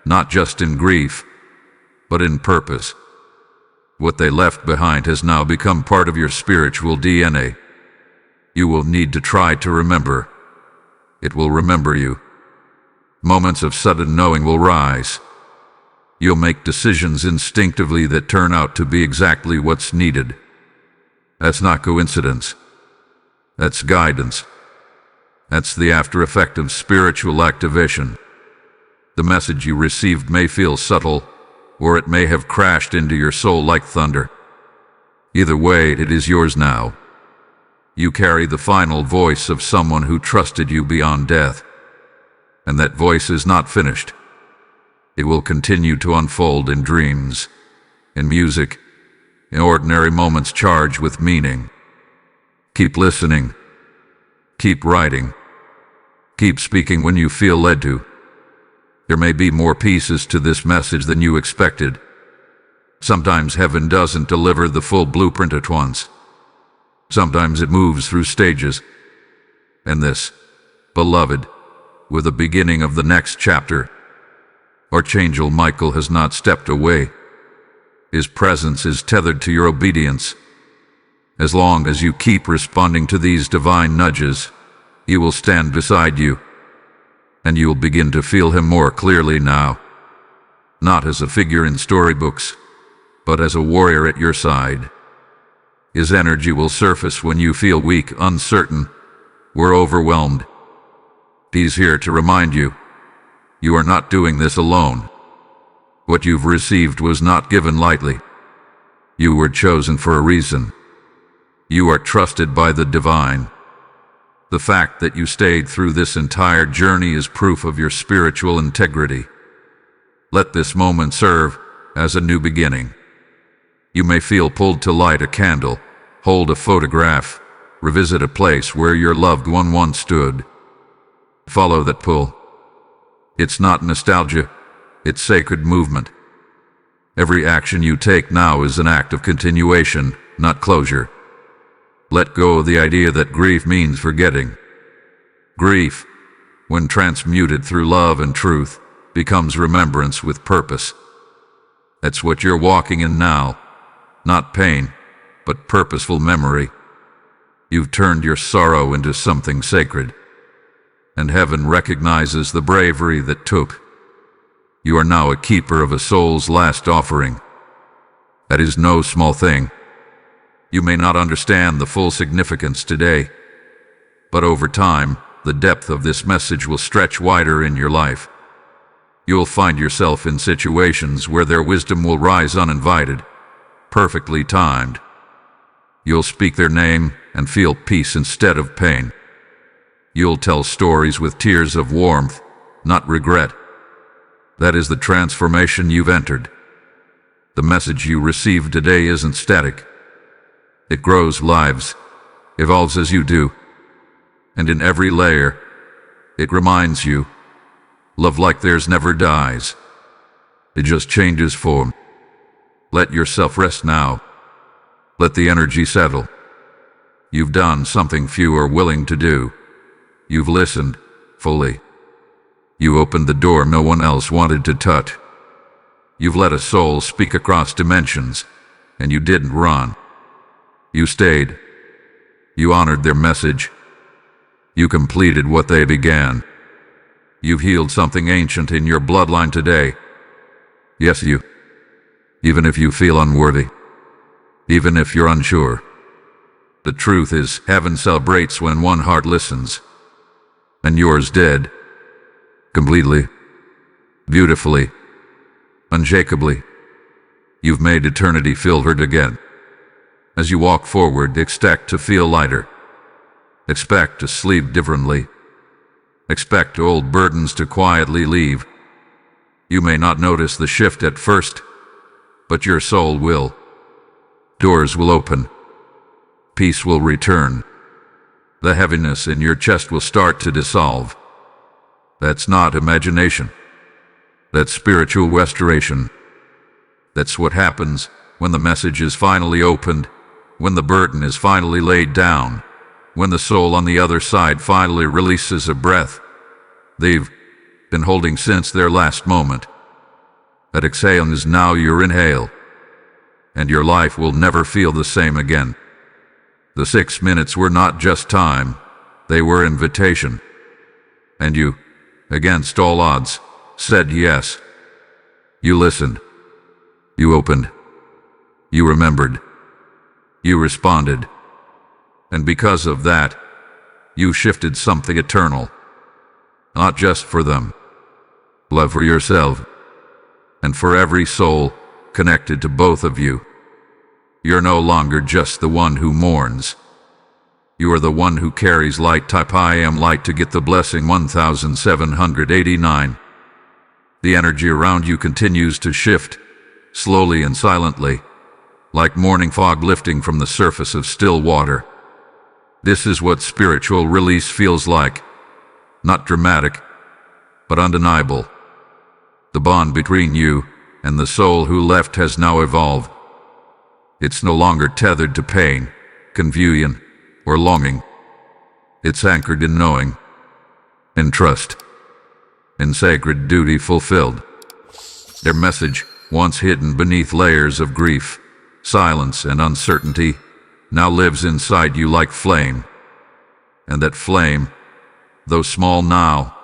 not just in grief, but in purpose. What they left behind has now become part of your spiritual DNA. You will need to try to remember. It will remember you. Moments of sudden knowing will rise. You'll make decisions instinctively that turn out to be exactly what's needed. That's not coincidence. That's guidance. That's the after effect of spiritual activation. The message you received may feel subtle, or it may have crashed into your soul like thunder. Either way, it is yours now. You carry the final voice of someone who trusted you beyond death. And that voice is not finished. It will continue to unfold in dreams, in music, in ordinary moments charged with meaning. Keep listening. Keep writing. Keep speaking when you feel led to. There may be more pieces to this message than you expected. Sometimes heaven doesn't deliver the full blueprint at once. Sometimes it moves through stages. And this, beloved, with the beginning of the next chapter, Archangel Michael has not stepped away. His presence is tethered to your obedience. As long as you keep responding to these divine nudges, he will stand beside you, and you'll begin to feel him more clearly now, not as a figure in storybooks, but as a warrior at your side. His energy will surface when you feel weak, uncertain, or overwhelmed. He's here to remind you, you are not doing this alone. What you've received was not given lightly. You were chosen for a reason. You are trusted by the divine. The fact that you stayed through this entire journey is proof of your spiritual integrity. Let this moment serve as a new beginning. You may feel pulled to light a candle, hold a photograph, revisit a place where your loved one once stood. Follow that pull. It's not nostalgia, it's sacred movement. Every action you take now is an act of continuation, not closure. Let go of the idea that grief means forgetting. Grief, when transmuted through love and truth, becomes remembrance with purpose. That's what you're walking in now. Not pain, but purposeful memory. You've turned your sorrow into something sacred, and heaven recognizes the bravery that took. You are now a keeper of a soul's last offering. That is no small thing. You may not understand the full significance today, but over time, the depth of this message will stretch wider in your life. You'll find yourself in situations where their wisdom will rise uninvited, perfectly timed. You'll speak their name and feel peace instead of pain. You'll tell stories with tears of warmth, not regret. That is the transformation you've entered. The message you received today isn't static. It grows lives, evolves as you do, and in every layer, it reminds you, love like theirs never dies. It just changes form. Let yourself rest now. Let the energy settle. You've done something few are willing to do. You've listened fully. You opened the door no one else wanted to touch. You've let a soul speak across dimensions, and you didn't run. You stayed. You honored their message. You completed what they began. You've healed something ancient in your bloodline today. Yes, you. Even if you feel unworthy. Even if you're unsure. The truth is, heaven celebrates when one heart listens. And yours did. Completely. Beautifully. Unshakably. You've made eternity feel heard again. As you walk forward, expect to feel lighter. Expect to sleep differently. Expect old burdens to quietly leave. You may not notice the shift at first, but your soul will. Doors will open. Peace will return. The heaviness in your chest will start to dissolve. That's not imagination. That's spiritual restoration. That's what happens when the message is finally opened, when the burden is finally laid down, when the soul on the other side finally releases a breath they've been holding since their last moment. That exhale is now your inhale, and your life will never feel the same again. The 6 minutes were not just time, they were invitation. And you, against all odds, said yes. You listened. You opened. You remembered. You responded. And because of that, you shifted something eternal. Not just for them. Love for yourself. And for every soul connected to both of you. You're no longer just the one who mourns. You are the one who carries light. Type I am light to get the blessing 1789. The energy around you continues to shift, slowly and silently, like morning fog lifting from the surface of still water. This is what spiritual release feels like. Not dramatic, but undeniable. The bond between you and the soul who left has now evolved. It's no longer tethered to pain, confusion, or longing. It's anchored in knowing, in trust, in sacred duty fulfilled. Their message, once hidden beneath layers of grief, silence, and uncertainty, now lives inside you like flame. And that flame, though small now,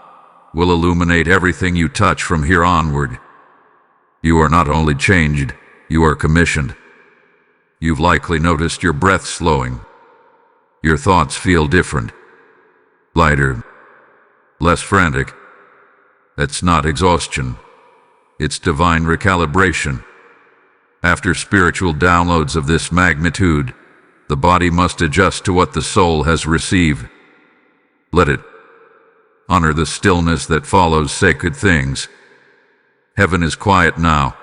will illuminate everything you touch from here onward. You are not only changed, you are commissioned. You've likely noticed your breath slowing. Your thoughts feel different, lighter, less frantic. That's not exhaustion. It's divine recalibration. After spiritual downloads of this magnitude, the body must adjust to what the soul has received. Let it honor the stillness that follows sacred things. Heaven is quiet now,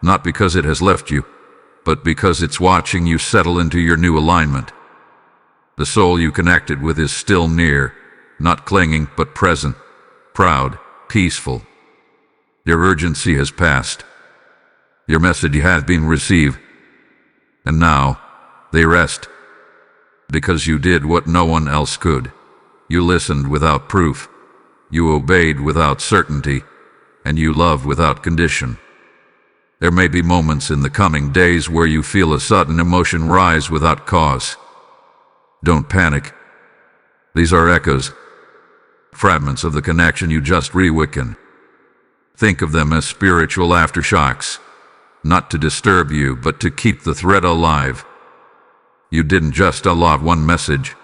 not because it has left you, but because it's watching you settle into your new alignment. The soul you connected with is still near, not clinging but present, proud, peaceful. Their urgency has passed. Your message has been received. And now, they rest. Because you did what no one else could. You listened without proof. You obeyed without certainty. And you loved without condition. There may be moments in the coming days where you feel a sudden emotion rise without cause. Don't panic. These are echoes, fragments of the connection you just reawakened. Think of them as spiritual aftershocks, not to disturb you, but to keep the thread alive. You didn't just unlock one message.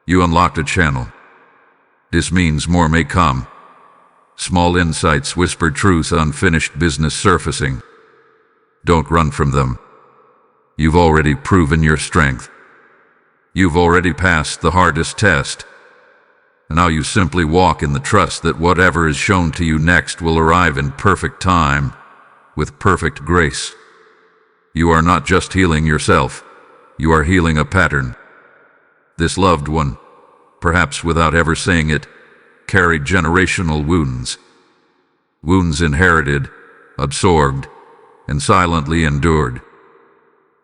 You unlocked a channel. This means more may come. Small insights, whispered truths, unfinished business surfacing. Don't run from them. You've already proven your strength. You've already passed the hardest test. Now you simply walk in the trust that whatever is shown to you next will arrive in perfect time, with perfect grace. You are not just healing yourself, you are healing a pattern. This loved one, perhaps without ever saying it, carried generational wounds. Wounds inherited, absorbed, and silently endured.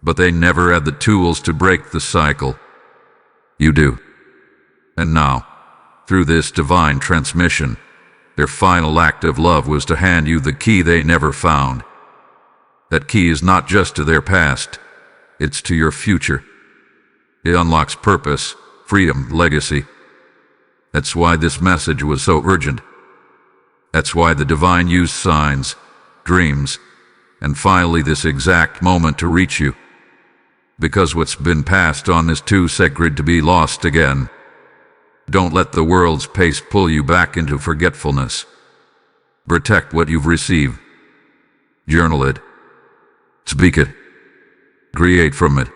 But they never had the tools to break the cycle. You do. And now, through this divine transmission, their final act of love was to hand you the key they never found. That key is not just to their past, it's to your future. It unlocks purpose, freedom, legacy. That's why this message was so urgent. That's why the divine used signs, dreams, and finally this exact moment to reach you. Because what's been passed on is too sacred to be lost again. Don't let the world's pace pull you back into forgetfulness. Protect what you've received. Journal it. Speak it. Create from it.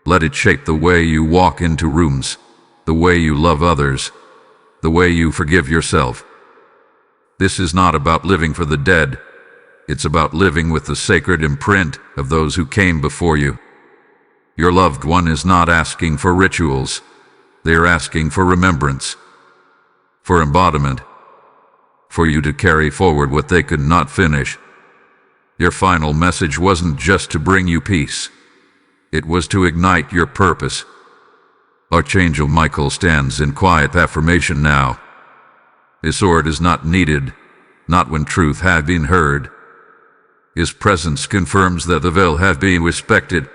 Let it shape the way you walk into rooms, the way you love others, the way you forgive yourself. This is not about living for the dead. It's about living with the sacred imprint of those who came before you. Your loved one is not asking for rituals. They are asking for remembrance, for embodiment, for you to carry forward what they could not finish. Your final message wasn't just to bring you peace. It was to ignite your purpose. Archangel Michael stands in quiet affirmation now. His sword is not needed, not when truth has been heard. His presence confirms that the veil has been respected,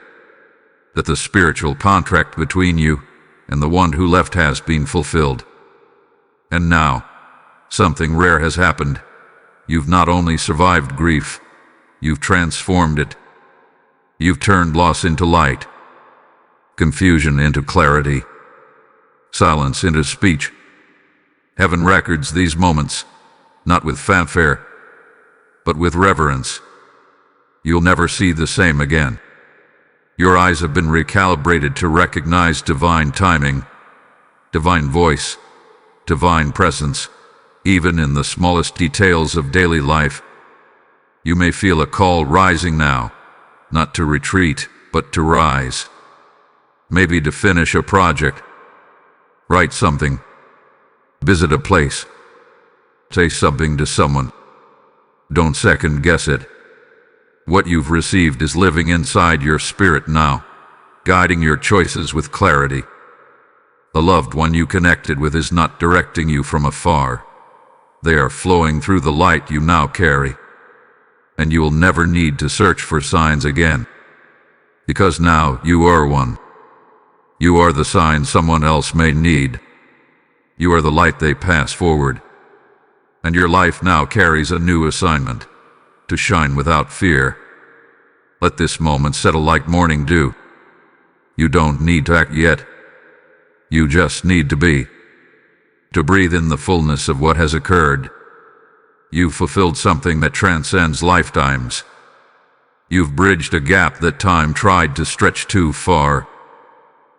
that the spiritual contract between you and the one who left has been fulfilled. And now, something rare has happened. You've not only survived grief, you've transformed it. You've turned loss into light, confusion into clarity, silence into speech. Heaven records these moments, not with fanfare, but with reverence. You'll never see the same again. Your eyes have been recalibrated to recognize divine timing, divine voice, divine presence, even in the smallest details of daily life. You may feel a call rising now, not to retreat, but to rise. Maybe to finish a project, write something, visit a place, say something to someone. Don't second guess it. What you've received is living inside your spirit now, guiding your choices with clarity. The loved one you connected with is not directing you from afar. They are flowing through the light you now carry. And you will never need to search for signs again. Because now you are one. You are the sign someone else may need. You are the light they pass forward. And your life now carries a new assignment, to shine without fear. Let this moment settle like morning dew. You don't need to act yet. You just need to be. To breathe in the fullness of what has occurred. You've fulfilled something that transcends lifetimes. You've bridged a gap that time tried to stretch too far.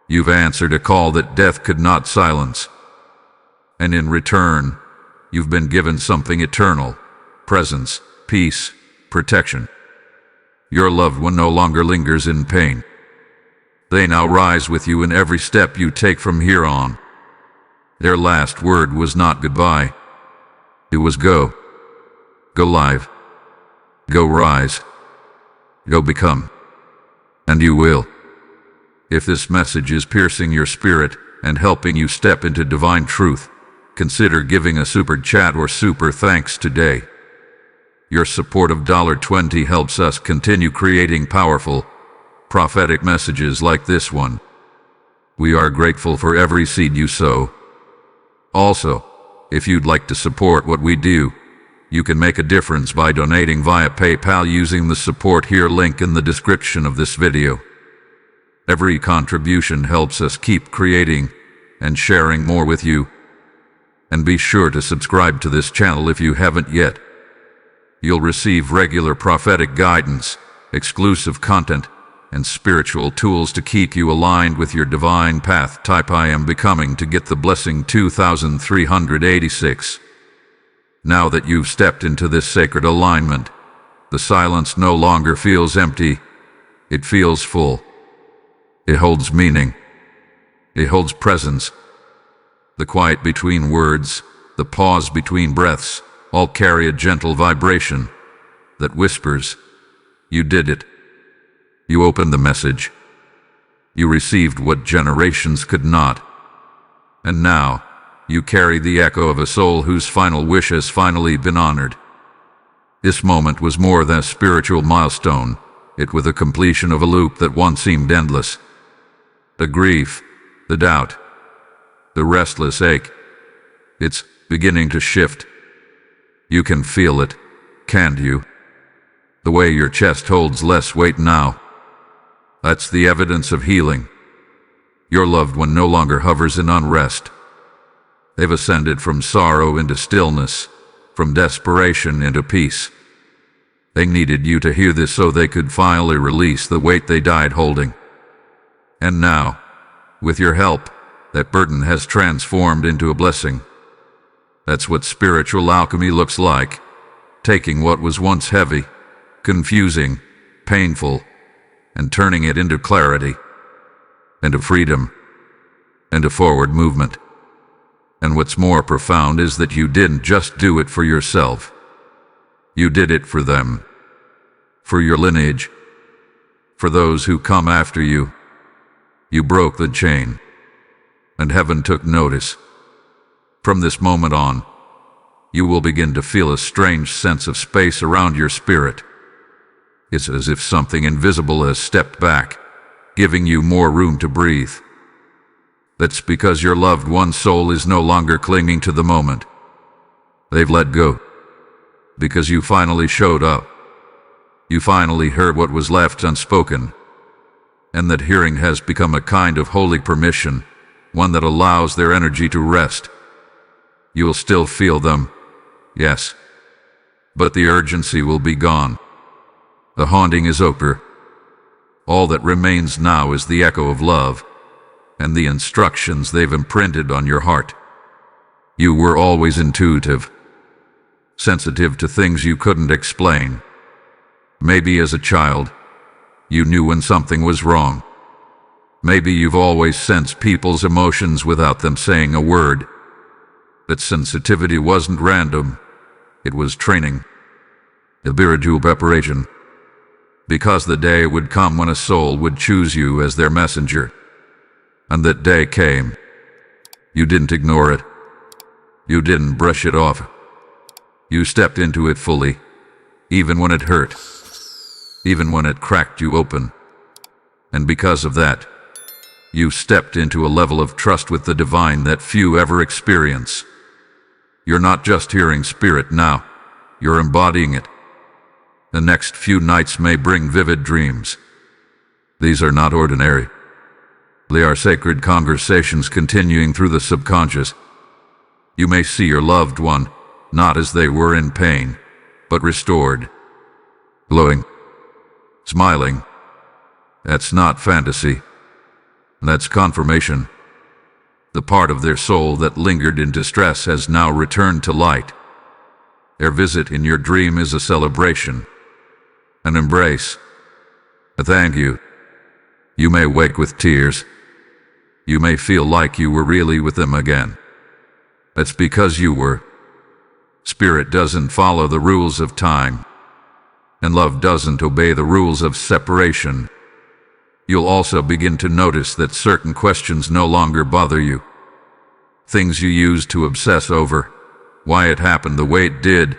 You've answered a call that death could not silence. And in return, you've been given something eternal: presence, peace, protection. Your loved one no longer lingers in pain. They now rise with you in every step you take from here on. Their last word was not goodbye. It was go. Go live. Go rise. Go become. And you will. If this message is piercing your spirit and helping you step into divine truth, consider giving a super chat or super thanks today. Your support of $20 helps us continue creating powerful, prophetic messages like this one. We are grateful for every seed you sow. Also, if you'd like to support what we do, you can make a difference by donating via PayPal using the support here link in the description of this video. Every contribution helps us keep creating and sharing more with you. And be sure to subscribe to this channel if you haven't yet. You'll receive regular prophetic guidance, exclusive content, and spiritual tools to keep you aligned with your divine path. Type I am becoming to get the blessing 2386. Now that you've stepped into this sacred alignment, the silence no longer feels empty. It feels full. It holds meaning. It holds presence. The quiet between words, the pause between breaths, all carry a gentle vibration that whispers, "You did it." You opened the message. You received what generations could not. And now, you carry the echo of a soul whose final wish has finally been honored. This moment was more than a spiritual milestone. It was the completion of a loop that once seemed endless. The grief, the doubt, the restless ache. It's beginning to shift. You can feel it, can't you? The way your chest holds less weight now. That's the evidence of healing. Your loved one no longer hovers in unrest. They've ascended from sorrow into stillness, from desperation into peace. They needed you to hear this so they could finally release the weight they died holding. And now, with your help, that burden has transformed into a blessing. That's what spiritual alchemy looks like, taking what was once heavy, confusing, painful, and turning it into clarity, into freedom, into forward movement. And what's more profound is that you didn't just do it for yourself. You did it for them, for your lineage, for those who come after you. You broke the chain, and heaven took notice. From this moment on, you will begin to feel a strange sense of space around your spirit. It's as if something invisible has stepped back, giving you more room to breathe. That's because your loved one's soul is no longer clinging to the moment. They've let go. Because you finally showed up. You finally heard what was left unspoken. And that hearing has become a kind of holy permission, one that allows their energy to rest. You will still feel them, yes, but the urgency will be gone. The haunting is over. All that remains now is the echo of love, and the instructions they've imprinted on your heart. You were always intuitive, sensitive to things you couldn't explain. Maybe as a child, you knew when something was wrong. Maybe you've always sensed people's emotions without them saying a word. That sensitivity wasn't random, it was training. spiritual preparation. Because the day would come when a soul would choose you as their messenger. And that day came. You didn't ignore it. You didn't brush it off. You stepped into it fully, even when it hurt, even when it cracked you open. And because of that, you stepped into a level of trust with the divine that few ever experience. You're not just hearing spirit now, you're embodying it. The next few nights may bring vivid dreams. These are not ordinary. They are sacred conversations continuing through the subconscious. You may see your loved one, not as they were in pain, but restored, glowing, smiling. That's not fantasy. That's confirmation. The part of their soul that lingered in distress has now returned to light. Their visit in your dream is a celebration, an embrace, a thank you. You may wake with tears. You may feel like you were really with them again. That's because you were. Spirit doesn't follow the rules of time, and love doesn't obey the rules of separation. You'll also begin to notice that certain questions no longer bother you. Things you used to obsess over, why it happened the way it did,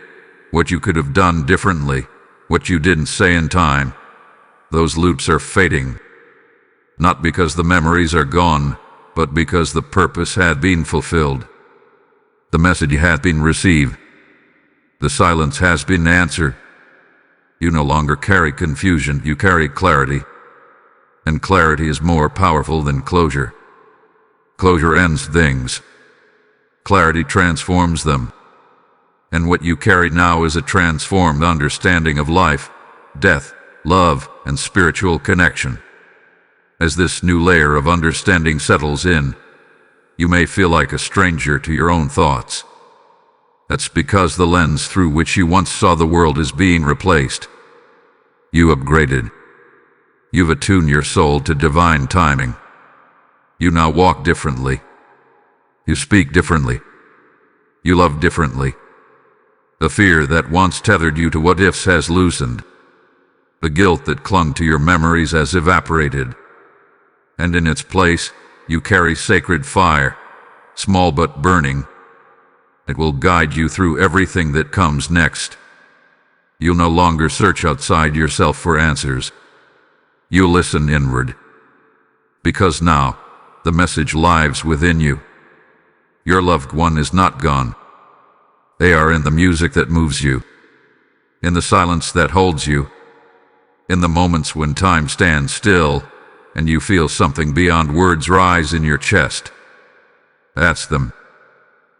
what you could have done differently, what you didn't say in time. Those loops are fading. Not because the memories are gone, but because the purpose had been fulfilled. The message had been received. The silence has been answered. You no longer carry confusion, you carry clarity. And clarity is more powerful than closure. Closure ends things. Clarity transforms them. And what you carry now is a transformed understanding of life, death, love, and spiritual connection. As this new layer of understanding settles in, you may feel like a stranger to your own thoughts. That's because the lens through which you once saw the world is being replaced. You upgraded. You've attuned your soul to divine timing. You now walk differently. You speak differently. You love differently. The fear that once tethered you to what-ifs has loosened. The guilt that clung to your memories has evaporated. And in its place, you carry sacred fire, small but burning. It will guide you through everything that comes next. You'll no longer search outside yourself for answers. You'll listen inward. Because now, the message lives within you. Your loved one is not gone. They are in the music that moves you, in the silence that holds you, in the moments when time stands still and you feel something beyond words rise in your chest. That's them.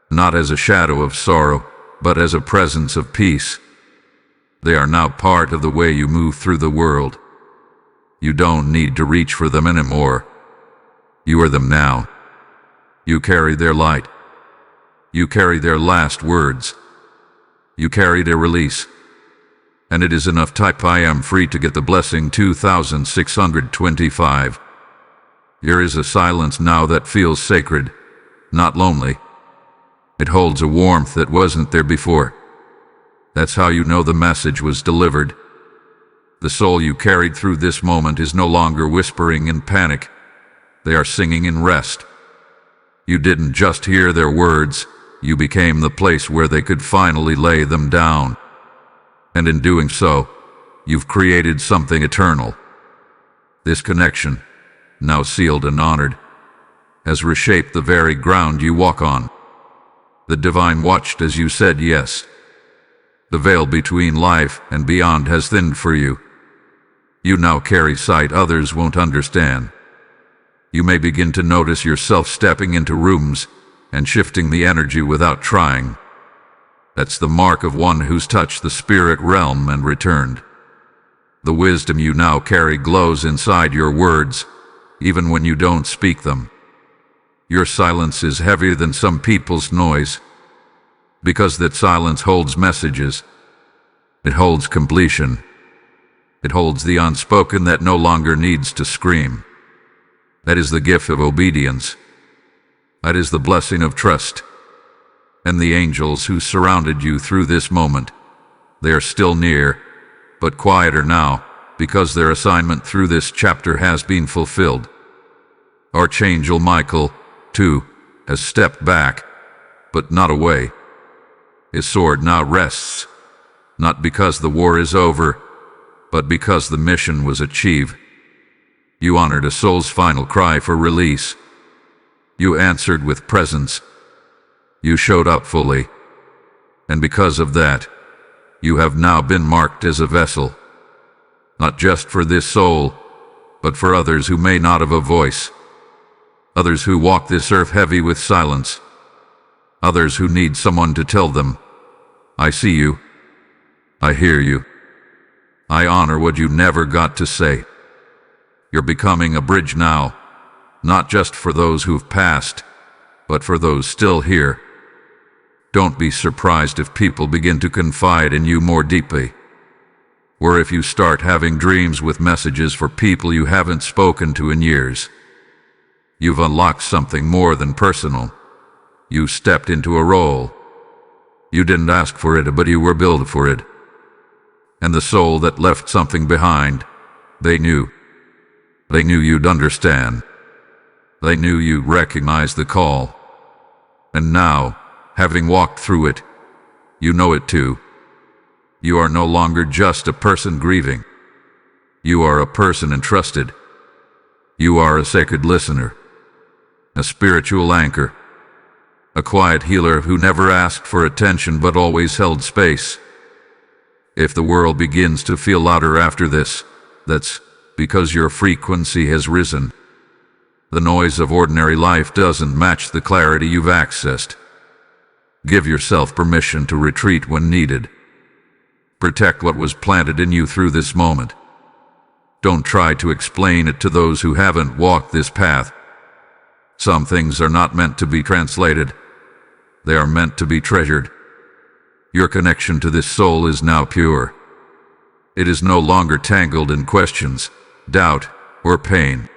Not as a shadow of sorrow, but as a presence of peace. They are now part of the way you move through the world. You don't need to reach for them anymore. You are them now. You carry their light. You carry their last words. You carry their release. And it is enough. Type I am free to get the blessing 2625. There is a silence now that feels sacred, not lonely. It holds a warmth that wasn't there before. That's how you know the message was delivered. The soul you carried through this moment is no longer whispering in panic. They are singing in rest. You didn't just hear their words, you became the place where they could finally lay them down. And in doing so, you've created something eternal. This connection, now sealed and honored, has reshaped the very ground you walk on. The divine watched as you said yes. The veil between life and beyond has thinned for you. You now carry sight others won't understand. You may begin to notice yourself stepping into rooms and shifting the energy without trying. That's the mark of one who's touched the spirit realm and returned. The wisdom you now carry glows inside your words, even when you don't speak them. Your silence is heavier than some people's noise, because that silence holds messages. It holds completion. It holds the unspoken that no longer needs to scream. That is the gift of obedience. That is the blessing of trust. And the angels who surrounded you through this moment, They are still near, but quieter now, because their assignment through this chapter has been fulfilled. Archangel Michael, too, has stepped back, but not away. His sword now rests, not because the war is over, but because the mission was achieved. You honored a soul's final cry for release. You answered with presence. You showed up fully. And because of that, you have now been marked as a vessel, not just for this soul, but for others who may not have a voice, others who walk this earth heavy with silence, others who need someone to tell them, I see you, I hear you, I honor what you never got to say. You're becoming a bridge now, not just for those who've passed, but for those still here. Don't be surprised if people begin to confide in you more deeply, or if you start having dreams with messages for people you haven't spoken to in years. You've unlocked something more than personal. You stepped into a role. You didn't ask for it, but you were built for it. And the soul that left something behind, they knew. They knew you'd understand. They knew you'd recognize the call. And now, having walked through it, you know it too. You are no longer just a person grieving. You are a person entrusted. You are a sacred listener, a spiritual anchor, a quiet healer who never asked for attention but always held space. If the world begins to feel louder after this, that's because your frequency has risen. The noise of ordinary life doesn't match the clarity you've accessed. Give yourself permission to retreat when needed. Protect what was planted in you through this moment. Don't try to explain it to those who haven't walked this path. Some things are not meant to be translated. They are meant to be treasured. Your connection to this soul is now pure. It is no longer tangled in questions, doubt, or pain.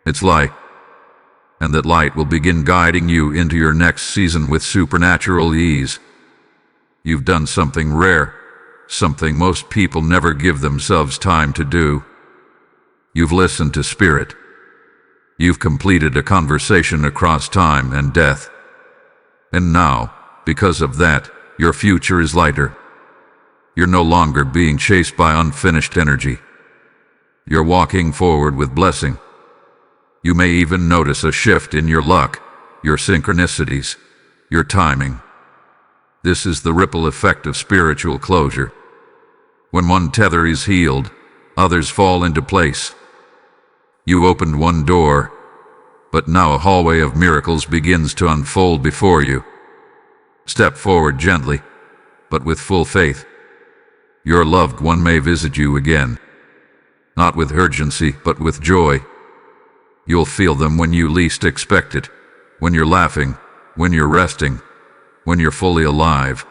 It's light, and that light will begin guiding you into your next season with supernatural ease. You've done something rare, something most people never give themselves time to do. You've listened to spirit. You've completed a conversation across time and death. And now, because of that, your future is lighter. You're no longer being chased by unfinished energy. You're walking forward with blessing. You may even notice a shift in your luck, your synchronicities, your timing. This is the ripple effect of spiritual closure. When one tether is healed, others fall into place. You opened one door, but now a hallway of miracles begins to unfold before you. Step forward gently, but with full faith. Your loved one may visit you again, not with urgency, but with joy. You'll feel them when you least expect it, when you're laughing, when you're resting, when you're fully alive.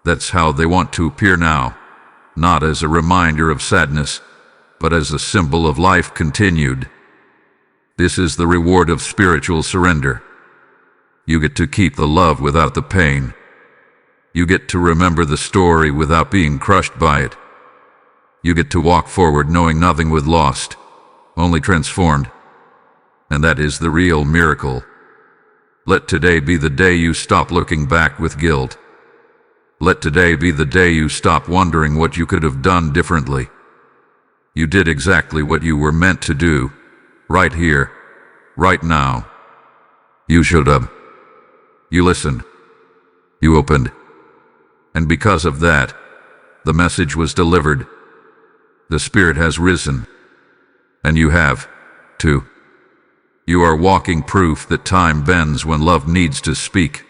That's how they want to appear now, not as a reminder of sadness, but as a symbol of life continued. This is the reward of spiritual surrender. You get to keep the love without the pain. You get to remember the story without being crushed by it. You get to walk forward knowing nothing was lost, only transformed. And that is the real miracle. Let today be the day you stop looking back with guilt. Let today be the day you stop wondering what you could have done differently. You did exactly what you were meant to do, right here, right now. You showed up. You listened. You opened. And because of that, the message was delivered. The Spirit has risen. And you have, too. You are walking proof that time bends when love needs to speak.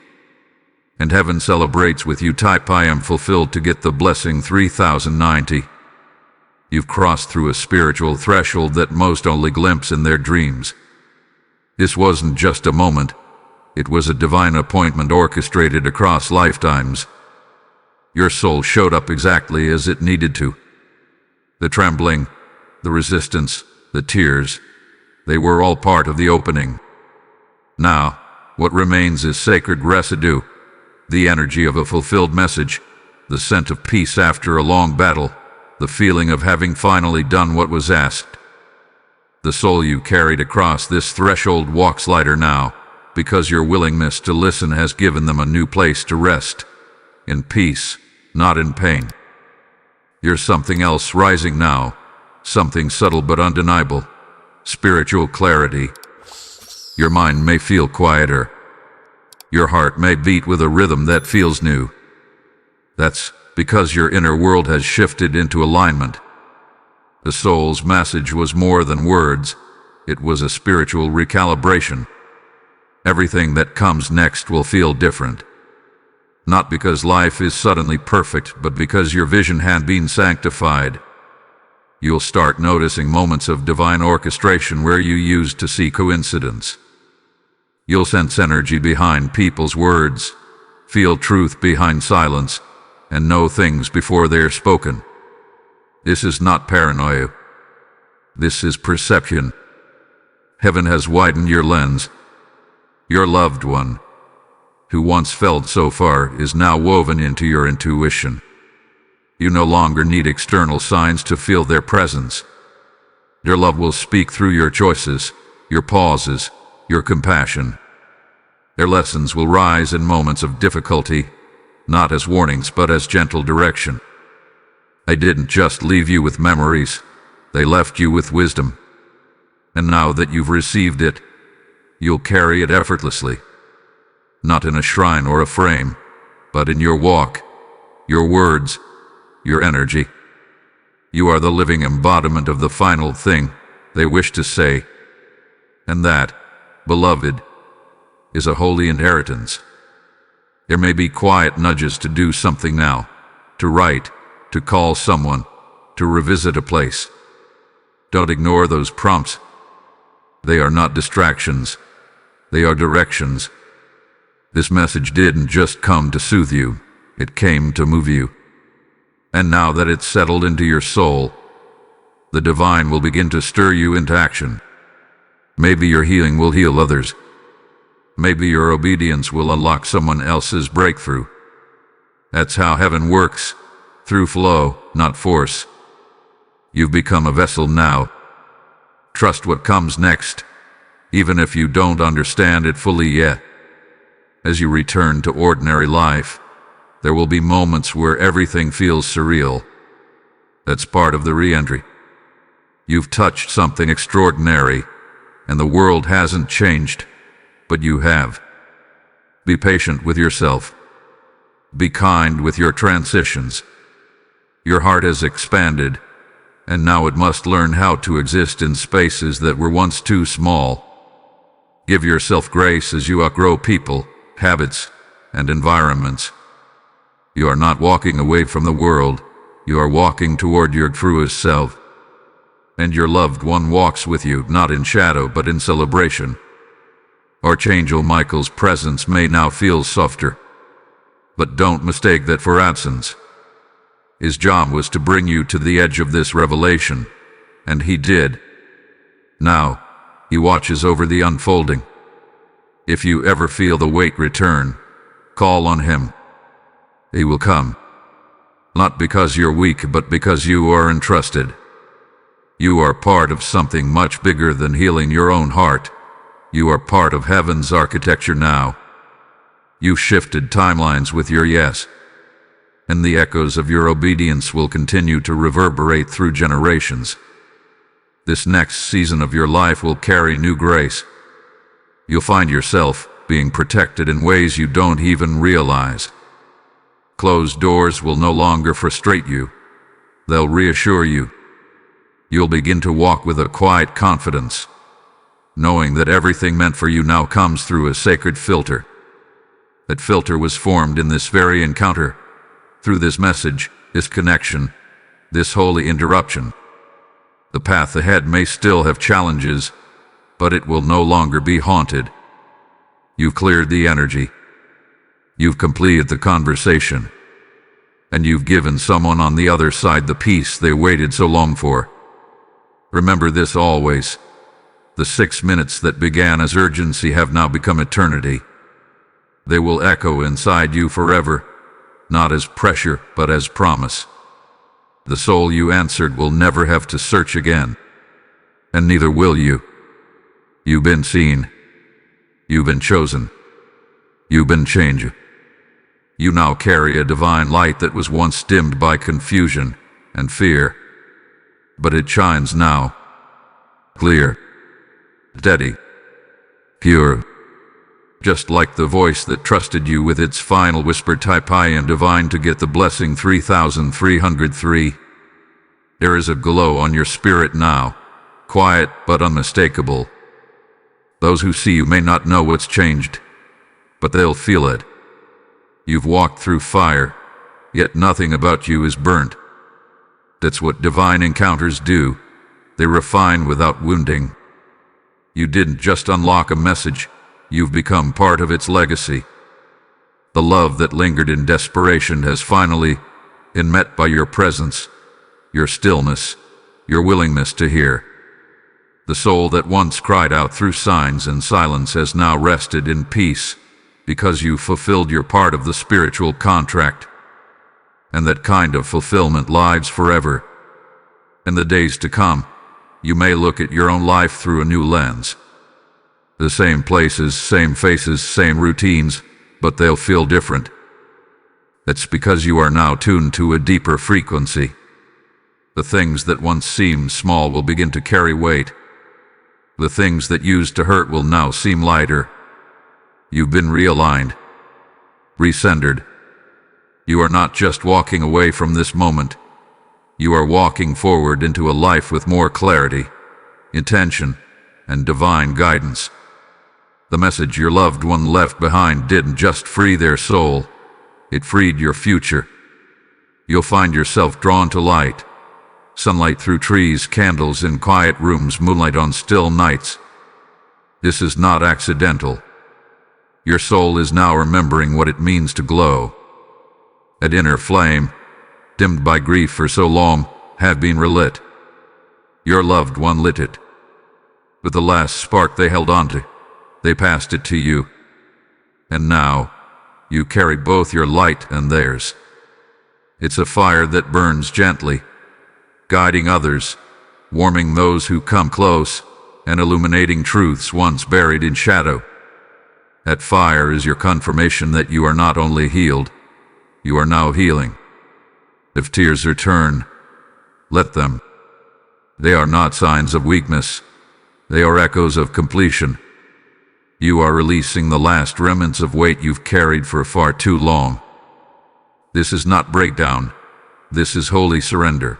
And heaven celebrates with you. Type I am fulfilled to get the blessing 3090. You've crossed through a spiritual threshold that most only glimpse in their dreams. This wasn't just a moment. It was a divine appointment orchestrated across lifetimes. Your soul showed up exactly as it needed to. The trembling, the resistance, the tears, they were all part of the opening. Now, what remains is sacred residue, the energy of a fulfilled message, the scent of peace after a long battle, the feeling of having finally done what was asked. The soul you carried across this threshold walks lighter now, because your willingness to listen has given them a new place to rest, in peace, not in pain. You're something else rising now, something subtle but undeniable, spiritual clarity. Your mind may feel quieter. Your heart may beat with a rhythm that feels new. That's because your inner world has shifted into alignment. The soul's message was more than words. It was a spiritual recalibration. Everything that comes next will feel different. Not because life is suddenly perfect, but because your vision had been sanctified. You'll start noticing moments of divine orchestration where you used to see coincidence. You'll sense energy behind people's words, feel truth behind silence, and know things before they're spoken. This is not paranoia. This is perception. Heaven has widened your lens. Your loved one, who once felt so far, is now woven into your intuition. You no longer need external signs to feel their presence. Their love will speak through your choices, your pauses, your compassion. Their lessons will rise in moments of difficulty, not as warnings but as gentle direction. They didn't just leave you with memories, they left you with wisdom. And now that you've received it, you'll carry it effortlessly. Not in a shrine or a frame, but in your walk, your words, your energy. You are the living embodiment of the final thing they wish to say. And that, beloved, is a holy inheritance. There may be quiet nudges to do something now, to write, to call someone, to revisit a place. Don't ignore those prompts. They are not distractions. They are directions. This message didn't just come to soothe you, it came to move you. And now that it's settled into your soul, the divine will begin to stir you into action. Maybe your healing will heal others. Maybe your obedience will unlock someone else's breakthrough. That's how heaven works, through flow, not force. You've become a vessel now. Trust what comes next, even if you don't understand it fully yet. As you return to ordinary life, there will be moments where everything feels surreal. That's part of the re-entry. You've touched something extraordinary, and the world hasn't changed, but you have. Be patient with yourself. Be kind with your transitions. Your heart has expanded, and now it must learn how to exist in spaces that were once too small. Give yourself grace as you outgrow people, habits, and environments. You are not walking away from the world, you are walking toward your truest self. And your loved one walks with you, not in shadow but in celebration. Archangel Michael's presence may now feel softer, but don't mistake that for absence. His job was to bring you to the edge of this revelation, and he did. Now, he watches over the unfolding. If you ever feel the weight return, call on him. He will come. Not because you're weak, but because you are entrusted. You are part of something much bigger than healing your own heart. You are part of heaven's architecture now. You shifted timelines with your yes, and the echoes of your obedience will continue to reverberate through generations. This next season of your life will carry new grace. You'll find yourself being protected in ways you don't even realize. Closed doors will no longer frustrate you. They'll reassure you. You'll begin to walk with a quiet confidence, knowing that everything meant for you now comes through a sacred filter. That filter was formed in this very encounter, through this message, this connection, this holy interruption. The path ahead may still have challenges, but it will no longer be haunted. You've cleared the energy. You've completed the conversation. And you've given someone on the other side the peace they waited so long for. Remember this always. The 6 minutes that began as urgency have now become eternity. They will echo inside you forever, not as pressure, but as promise. The soul you answered will never have to search again, and neither will you. You've been seen. You've been chosen. You've been changed. You now carry a divine light that was once dimmed by confusion and fear, but it shines now, clear, steady, pure, just like the voice that trusted you with its final whisper, type I am divine to get the blessing 3303. There is a glow on your spirit now, quiet but unmistakable. Those who see you may not know what's changed, but they'll feel it. You've walked through fire, yet nothing about you is burnt. That's what divine encounters do. They refine without wounding. You didn't just unlock a message, you've become part of its legacy. The love that lingered in desperation has finally been met by your presence, your stillness, your willingness to hear. The soul that once cried out through signs and silence has now rested in peace, because you fulfilled your part of the spiritual contract. And that kind of fulfillment lives forever. In the days to come, you may look at your own life through a new lens. The same places, same faces, same routines, but they'll feel different. That's because you are now tuned to a deeper frequency. The things that once seemed small will begin to carry weight. The things that used to hurt will now seem lighter. You've been realigned, recentered. You are not just walking away from this moment. You are walking forward into a life with more clarity, intention, and divine guidance. The message your loved one left behind didn't just free their soul, it freed your future. You'll find yourself drawn to light. Sunlight through trees, candles in quiet rooms, moonlight on still nights. This is not accidental. Your soul is now remembering what it means to glow. That inner flame, dimmed by grief for so long, had been relit. Your loved one lit it. With the last spark they held onto, they passed it to you. And now, you carry both your light and theirs. It's a fire that burns gently, guiding others, warming those who come close, and illuminating truths once buried in shadow. That fire is your confirmation that you are not only healed, you are now healing. If tears return, let them. They are not signs of weakness. They are echoes of completion. You are releasing the last remnants of weight you've carried for far too long. This is not breakdown. This is holy surrender.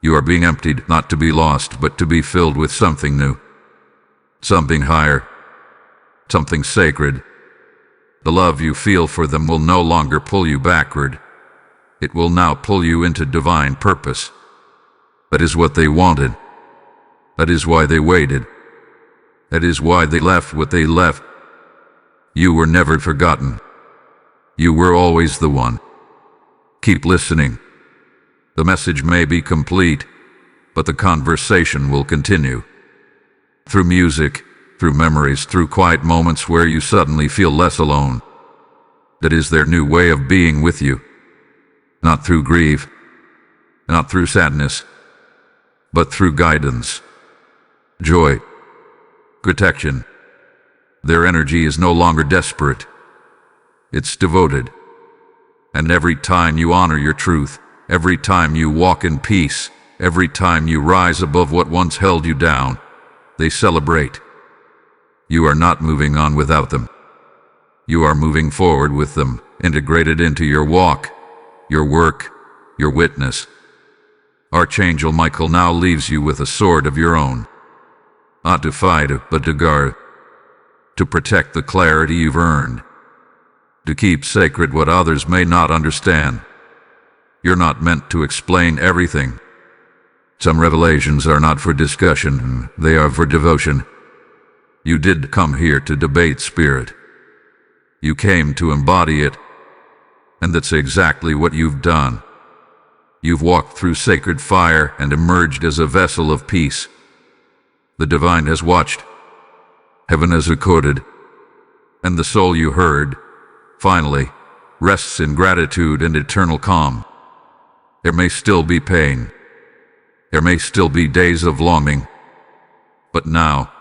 You are being emptied, not to be lost, but to be filled with something new. Something higher. Something sacred. The love you feel for them will no longer pull you backward. It will now pull you into divine purpose. That is what they wanted. That is why they waited. That is why they left what they left. You were never forgotten. You were always the one. Keep listening. The message may be complete, but the conversation will continue. Through music, through memories, through quiet moments where you suddenly feel less alone. That is their new way of being with you. Not through grief, not through sadness, but through guidance, joy, protection. Their energy is no longer desperate. It's devoted. And every time you honor your truth, every time you walk in peace, every time you rise above what once held you down, they celebrate. You are not moving on without them. You are moving forward with them, integrated into your walk, your work, your witness. Archangel Michael now leaves you with a sword of your own. Not to fight, but to guard. To protect the clarity you've earned. To keep sacred what others may not understand. You're not meant to explain everything. Some revelations are not for discussion, they are for devotion. You did come here to debate spirit. You came to embody it, and that's exactly what you've done. You've walked through sacred fire and emerged as a vessel of peace. The divine has watched. Heaven has recorded. And the soul you heard, finally, rests in gratitude and eternal calm. There may still be pain. There may still be days of longing. But now,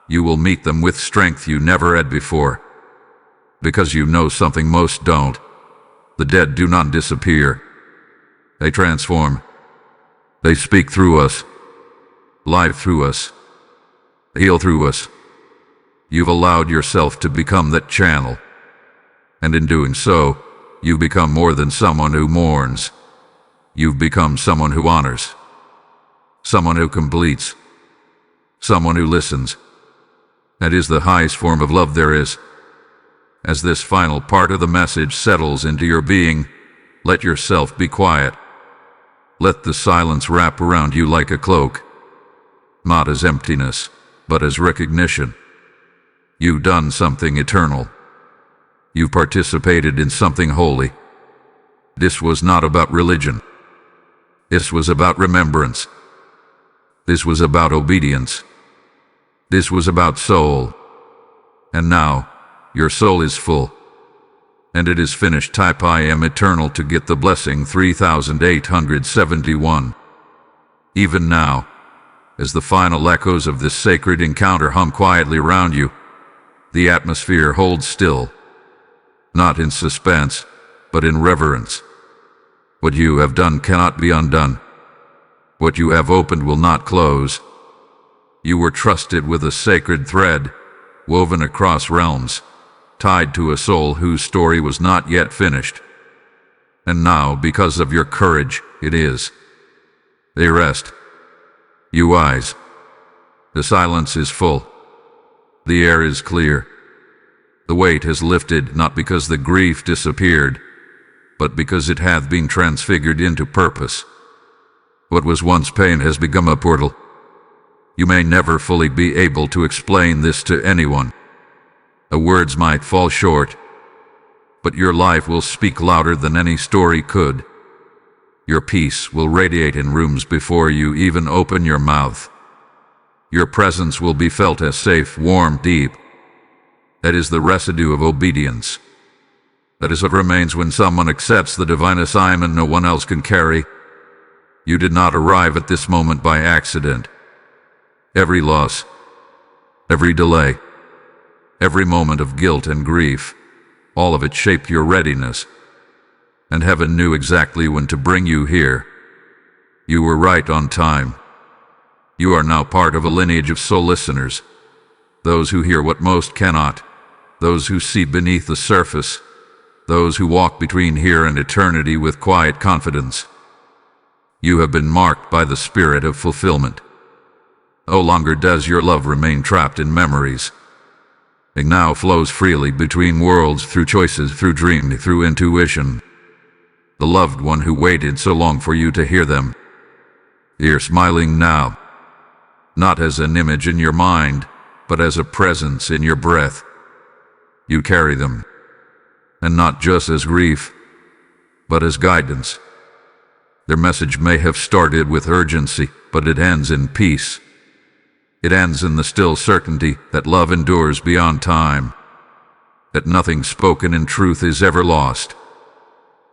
you will meet them with strength you never had before. Because you know something most don't. The dead do not disappear. They transform. They speak through us. Live through us. Heal through us. You've allowed yourself to become that channel. And in doing so, you become more than someone who mourns. You've become someone who honors. Someone who completes. Someone who listens. That is the highest form of love there is. As this final part of the message settles into your being, let yourself be quiet. Let the silence wrap around you like a cloak. Not as emptiness, but as recognition. You've done something eternal. You've participated in something holy. This was not about religion. This was about remembrance. This was about obedience. This was about soul. And now, your soul is full. And it is finished. Type I am eternal to get the blessing 3871. Even now, as the final echoes of this sacred encounter hum quietly around you, the atmosphere holds still. Not in suspense, but in reverence. What you have done cannot be undone. What you have opened will not close. You were trusted with a sacred thread, woven across realms, tied to a soul whose story was not yet finished. And now, because of your courage, it is. They rest. You eyes. The silence is full. The air is clear. The weight has lifted, not because the grief disappeared, but because it hath been transfigured into purpose. What was once pain has become a portal. You may never fully be able to explain this to anyone. The words might fall short, but your life will speak louder than any story could. Your peace will radiate in rooms before you even open your mouth. Your presence will be felt as safe, warm, deep. That is the residue of obedience. That is what remains when someone accepts the divine assignment no one else can carry. You did not arrive at this moment by accident. Every loss, every delay, every moment of guilt and grief, all of it shaped your readiness. And heaven knew exactly when to bring you here. You were right on time. You are now part of a lineage of soul listeners. Those who hear what most cannot. Those who see beneath the surface. Those who walk between here and eternity with quiet confidence. You have been marked by the spirit of fulfillment. No longer does your love remain trapped in memories. It now flows freely between worlds, through choices, through dream, through intuition. The loved one who waited so long for you to hear them. You're smiling now, not as an image in your mind, but as a presence in your breath. You carry them, and not just as grief, but as guidance. Their message may have started with urgency, but it ends in peace. It ends in the still certainty that love endures beyond time, that nothing spoken in truth is ever lost,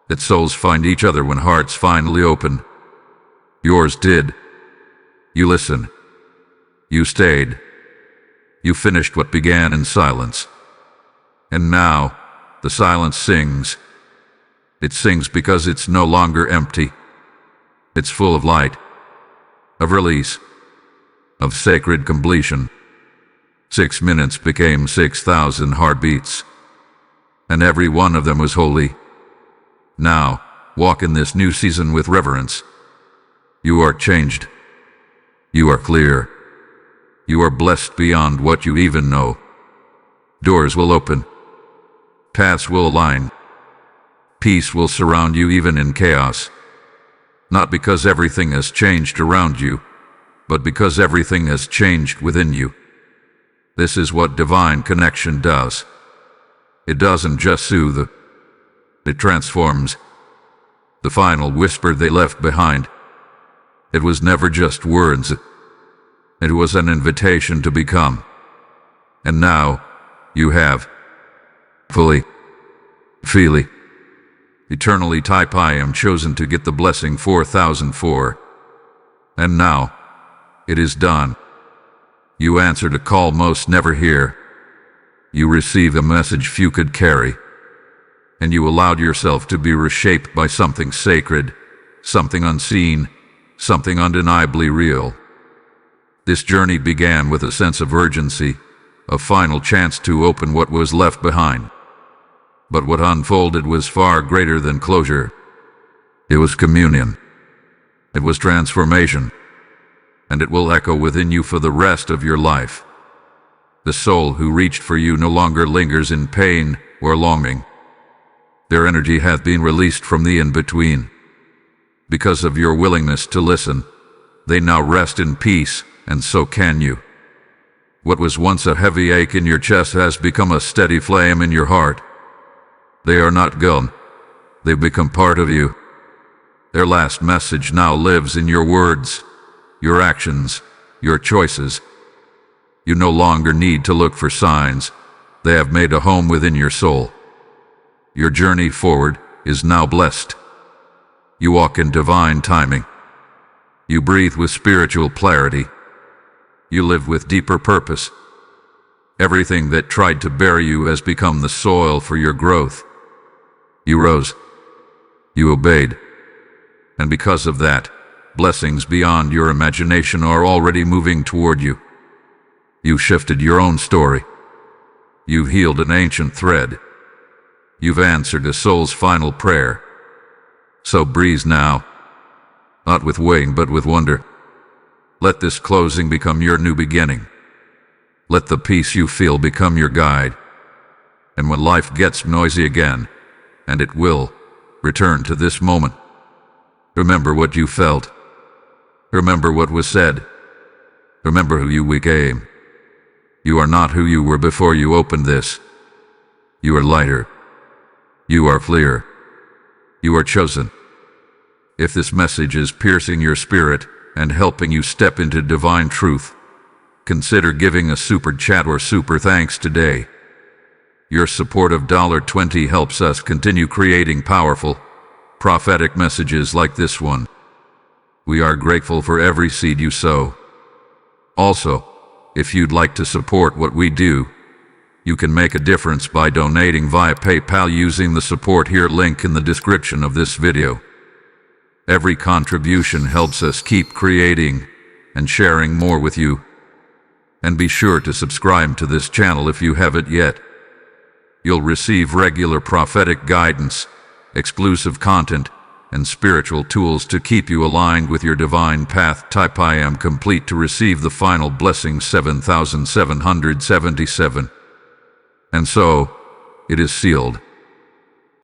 that souls find each other when hearts finally open. Yours did. You listened. You stayed. You finished what began in silence. And now, the silence sings. It sings because it's no longer empty. It's full of light, of release, of sacred completion. 6 minutes became 6,000 heartbeats, and every one of them was holy. Now, walk in this new season with reverence. You are changed. You are clear. You are blessed beyond what you even know. Doors will open. Paths will align. Peace will surround you even in chaos. Not because everything has changed around you, but because everything has changed within you. This is what divine connection does. It doesn't just soothe. It transforms. The final whisper they left behind. It was never just words. It was an invitation to become. And now, you have. Fully. Freely. Eternally type I am chosen to get the blessing 4004. And now, it is done. You answered a call most never hear. You received a message few could carry. And you allowed yourself to be reshaped by something sacred, something unseen, something undeniably real. This journey began with a sense of urgency, a final chance to open what was left behind. But what unfolded was far greater than closure. It was communion. It was transformation. And it will echo within you for the rest of your life. The soul who reached for you no longer lingers in pain or longing. Their energy hath been released from the in-between. Because of your willingness to listen, they now rest in peace, and so can you. What was once a heavy ache in your chest has become a steady flame in your heart. They are not gone. They've become part of you. Their last message now lives in your words, your actions, your choices. You no longer need to look for signs. They have made a home within your soul. Your journey forward is now blessed. You walk in divine timing. You breathe with spiritual clarity. You live with deeper purpose. Everything that tried to bury you has become the soil for your growth. You rose. You obeyed. And because of that, blessings beyond your imagination are already moving toward you. You shifted your own story. You've healed an ancient thread. You've answered a soul's final prayer. So breathe now, not with weighing but with wonder. Let this closing become your new beginning. Let the peace you feel become your guide. And when life gets noisy again, and it will, return to this moment. Remember what you felt. Remember what was said. Remember who you became. You are not who you were before you opened this. You are lighter. You are clear. You are chosen. If this message is piercing your spirit and helping you step into divine truth, consider giving a super chat or super thanks today. Your support of $20 helps us continue creating powerful, prophetic messages like this one. We are grateful for every seed you sow. Also, if you'd like to support what we do, you can make a difference by donating via PayPal using the support here link in the description of this video. Every contribution helps us keep creating and sharing more with you. And be sure to subscribe to this channel if you haven't yet. You'll receive regular prophetic guidance, exclusive content, and spiritual tools to keep you aligned with your divine path. Type I am complete to receive the final blessing 7777. And so, it is sealed.